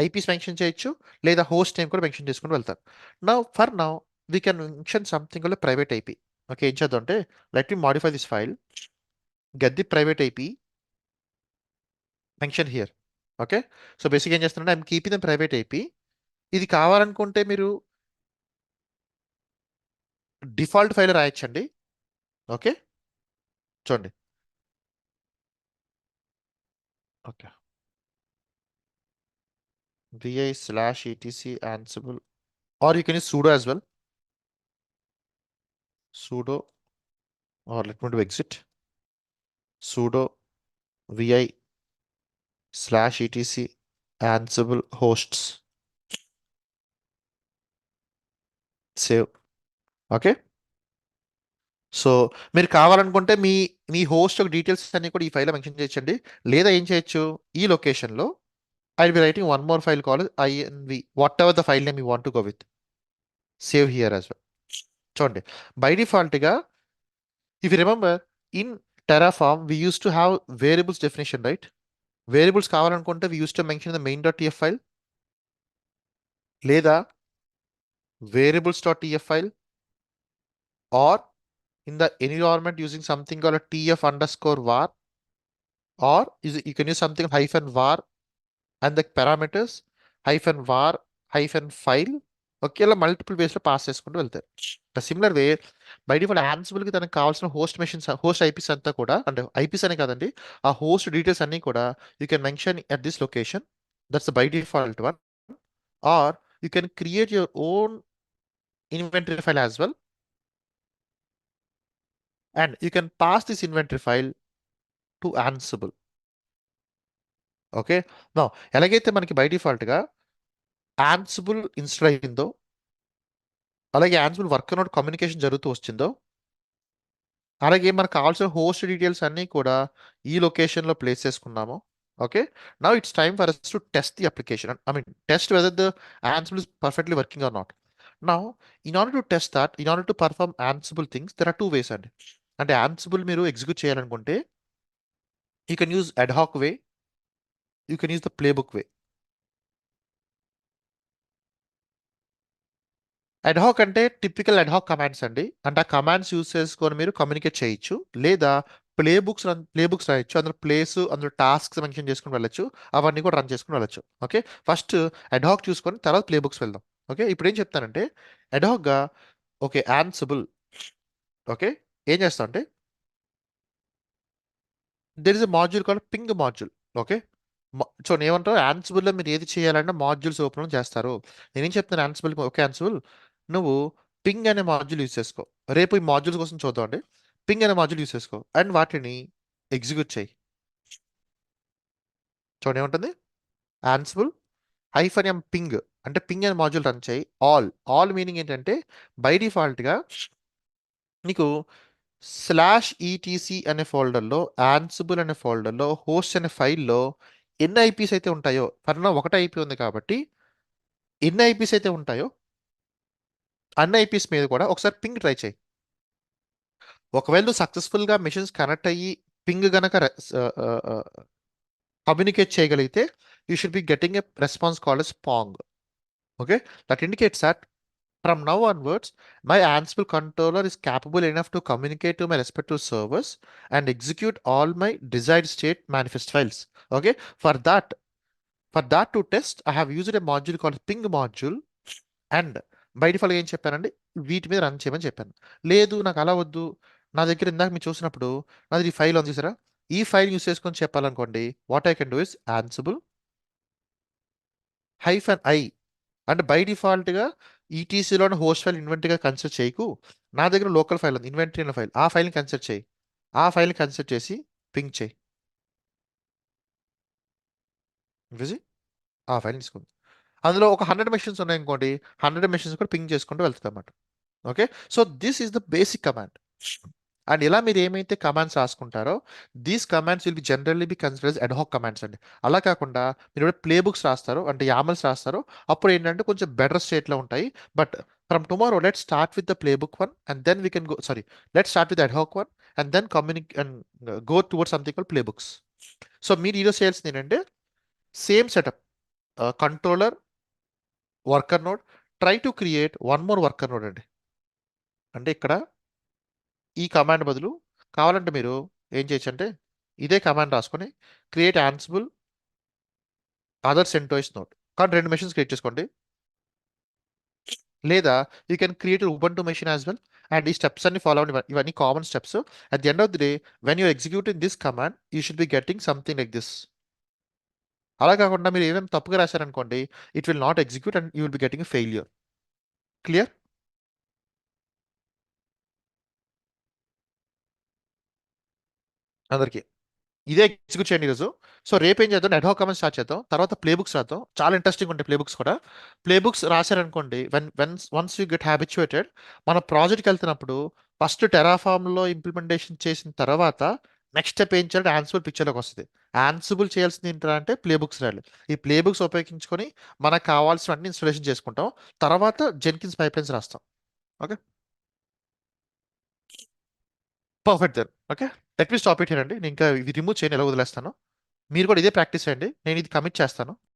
ఐపీస్ మెన్షన్ చేయొచ్చు, లేదా హోస్ట్ నేమ్ కూడా మెన్షన్ చేసుకుని వెళ్తారు. Now we can mention something called private IP. Okay, ఏం చేద్దాం అంటే, let me modify this file, get the private IP mention here. Okay, so basic ఏం చేస్తున్నారంటే I'm keeping the private IP. ఇది కావాలనుకుంటే మీరు డిఫాల్ట్ ఫైల్ రాయొచ్చండి. ఓకే, చూడండి. Okay, vi/etc ansible, or you can use sudo as well. Sudo, or let me do exit. Sudo vi/etc ansible hosts. Save. Okay, so మీరు కావాలనుకుంటే మీ మీ host యొక్క details అన్ని కూడా ఈ ఫైల్లో మెన్షన్ చేయొచ్చండి. లేదా ఏం చేయొచ్చు, ఈ లొకేషన్లో I will be writing one more file call inv, whatever the file name you want to go with. Save here as well. చూడండి, బై డిఫాల్ట్గా if you remember, in Terraform we used to have variables definition, right? Variables కావాలనుకుంటే we used to mention the main.tf file, లేదా variables.tf file, or in the environment using something called a tf_var, or you can use something -var and the parameters -var -file. Okay, ఇలా multiple వేస్లో pass చేసుకుంటూ వెళ్తారు. Similar way, by default యాన్సిబుల్కి తనకు కావాల్సిన host machines, host eyepiece అంతా కూడా, అంటే eyepiece అనే కాదండి, ఆ హోస్ట్ డీటెయిల్స్ అన్నీ కూడా you can mention at this location. That's by default one. Or you can create your own inventory file as well, and you can pass this inventory file to Ansible. Okay, నా ఎలాగైతే మనకి by డిఫాల్ట్గా Ansible install అయిందో, అలాగే Ansible work note communication జరుగుతూ వచ్చిందో, అలాగే మనకు కావాల్సిన హోస్ట్ డీటెయిల్స్ అన్నీ కూడా ఈ లొకేషన్లో ప్లేస్ చేసుకున్నాము. Okay, now it's time for us to test the application, I mean test whether the Ansible is perfectly working or not. Now in order to test that, in order to perform Ansible things, there are two ways అండి. అంటే Ansible మీరు execute చేయాలనుకుంటే you can use ad hoc way, you can use the playbook way. Ad hoc అంటే typical ad hoc commands అండి. అంటే ఆ commands use చేసుకొని మీరు కమ్యూనికేట్ చేయొచ్చు, లేదా ప్లే బుక్స్ రాయొచ్చు. అందులో ప్లేస్, అందులో టాస్క్స్ మెన్షన్ చేసుకుని వెళ్ళొచ్చు, అవన్నీ కూడా రన్ చేసుకుని వెళ్ళొచ్చు. ఓకే, ఫస్ట్ అడ్హాక్ చూసుకొని తర్వాత ప్లే బుక్స్ వెళ్దాం. ఓకే, ఇప్పుడు ఏం చెప్తానంటే అడ్హాక్గా, ఓకే యాన్సిబుల్, ఓకే ఏం చేస్తా అంటే there is a module called ping module. Okay, so ఏమంటారు, యాన్సిబుల్లో మీరు ఏది చేయాలన్నా మాడ్యూల్స్ ఓపెన్ చేస్తారు. నేనేం చెప్తున్నాను యాన్సిబుల్, ఓకే యాన్సిబుల్ నువ్వు పింగ్ అనే మాడ్యూల్ యూస్ చేసుకో. రేపు ఈ మాడ్యూల్స్ కోసం చూద్దాం అండి. పింగ్ అనే మాడ్యూల్ యూస్ చేసుకో అండ్ వాటిని ఎగ్జిక్యూట్ చేయి. చూడండి ఏముంటుంది, యాన్సిబుల్ -m పింగ్ అంటే పింగ్ అనే మాడ్యూల్ రన్ చేయి. ఆల్ మీనింగ్ ఏంటంటే బై డిఫాల్ట్గా నీకు /etc అనే ఫోల్డర్లో, యాన్సిబుల్ అనే ఫోల్డర్లో, హోస్ట్ అనే ఫైల్లో ఎన్ని ఐపీస్ అయితే ఉంటాయో, ఫర్ నా ఒకటే ఐపీ ఉంది కాబట్టి ఎన్ని ఐపీస్ అయితే ఉంటాయో అన్ని ఐపీస్ మీద కూడా ఒకసారి పింగ్ ట్రై చేయి. ఒకవేళ నువ్వు సక్సెస్ఫుల్గా మిషన్స్ కనెక్ట్ అయ్యి పింగ్ గనక కమ్యూనికేట్ చేయగలిగితే you should be getting a response called as pong. Okay, that indicates that from now onwards, my Ansible controller is capable enough to communicate to my respective servers and execute all my desired state manifest files. Okay, for that to test, I have used a module called ping module, and by default ఏం చెప్పానండి, వీటి మీద run చేయమని చెప్పాను. లేదు నాకు అలా వద్దు, నా దగ్గర ఇందాక మీరు చూసినప్పుడు నాది ఈ ఫైల్ ఉంది చూసారా, ఈ ఫైల్ యూస్ చేసుకొని చెప్పాలనుకోండి, what I can do is Ansible -i, అంటే బై డిఫాల్ట్గా ఈటీసీలోని హోస్ట్ ఫైల్ ఇన్వెంటరీగా కన్సిడర్ చేయకు. నా దగ్గర లోకల్ ఫైల్ ఉంది, ఇన్వెంటరీ అనే ఫైల్, ఆ ఫైల్ని కన్సిడర్ చేయి. ఆ ఫైల్ని కన్సిడర్ చేసి పింగ్ చేయి. విజి ఆ ఫైల్ తీసుకుంది. అందులో ఒక 100 మెషిన్స్ ఉన్నాయనుకోండి, 100 మెషిన్స్ కూడా పింగ్ చేసుకుంటూ వెళ్తుంది అన్నమాట. Okay, so this is the basic command. And ఇలా మీరు ఏమైతే కమాండ్స్ రాసుకుంటారో, these commands will be generally be considers ad hoc commands అండి. అలా కాకుండా మీరు ప్లే బుక్స్ రాస్తారో, అంటే యామల్స్ రాస్తారో, అప్పుడు ఏంటంటే కొంచెం బెటర్ స్టేట్లో ఉంటాయి. But from tomorrow let start with the playbook one and then we can go, sorry, let start with ad hoc one and then communicate and go toward something call playbooks. So మీరు ఈరోజు చేయాల్సింది ఏంటంటే same setup, controller, worker node, try to create one more worker node అండి. అంటే ఇక్కడ ఈ command బదులు కావాలంటే మీరు ఏం చేయొచ్చు అంటే ఇదే కమాండ్ రాసుకొని create Ansible other CentOS node, కానీ రెండు మెషిన్స్ క్రియేట్ చేసుకోండి. లేదా you can create Ubuntu machine as well. And ఈ స్టెప్స్ అన్ని ఫాలో అవ్వండి, ఇవన్నీ common steps. At the end of the day when you executing this command you should be getting something like this. అలా కాకుండా మీరు ఏమేమి తప్పుగా రాశారనుకోండి, it will not execute and you will be getting failure. Clear అందరికి? ఇదే execute చేయండి ఈరోజు. సో రేపు ఏం చేద్దాం, అడ్హాక్ కమెంట్ స్టార్ట్ చేద్దాం, తర్వాత ప్లే బుక్స్ రాద్దాం. చాలా ఇంట్రెస్టింగ్ ఉంటాయి ప్లే బుక్స్ కూడా. ప్లే బుక్స్ రాశారనుకోండి, వన్స్ యూ గెట్ హ్యాబిచుయేటెడ్, మన ప్రాజెక్ట్కి వెళ్తున్నప్పుడు ఫస్ట్ టెరాఫామ్లో ఇంప్లిమెంటేషన్ చేసిన తర్వాత నెక్స్ట్ స్టెప్ ఏం చేయాలంటే యాన్సిబుల్ పిక్చర్లోకి వస్తుంది. యాన్సిబుల్ చేయాల్సింది ఏంటంటే ప్లే బుక్స్ రాయాలి. ఈ ప్లే బుక్స్ ఉపయోగించుకొని మనకు కావాల్సినవన్నీ ఇన్స్టాలేషన్ చేసుకుంటాం, తర్వాత జెన్కిన్స్ పైప్లైన్స్ రాస్తాం. Okay, perfect then. Okay, let me stop it here అండి. నేను ఇంకా ఇది రిమూవ్ చేయని ఎలా వదిలేస్తాను. మీరు కూడా ఇదే ప్రాక్టీస్ చేయండి, నేను ఇది కమిట్ చేస్తాను.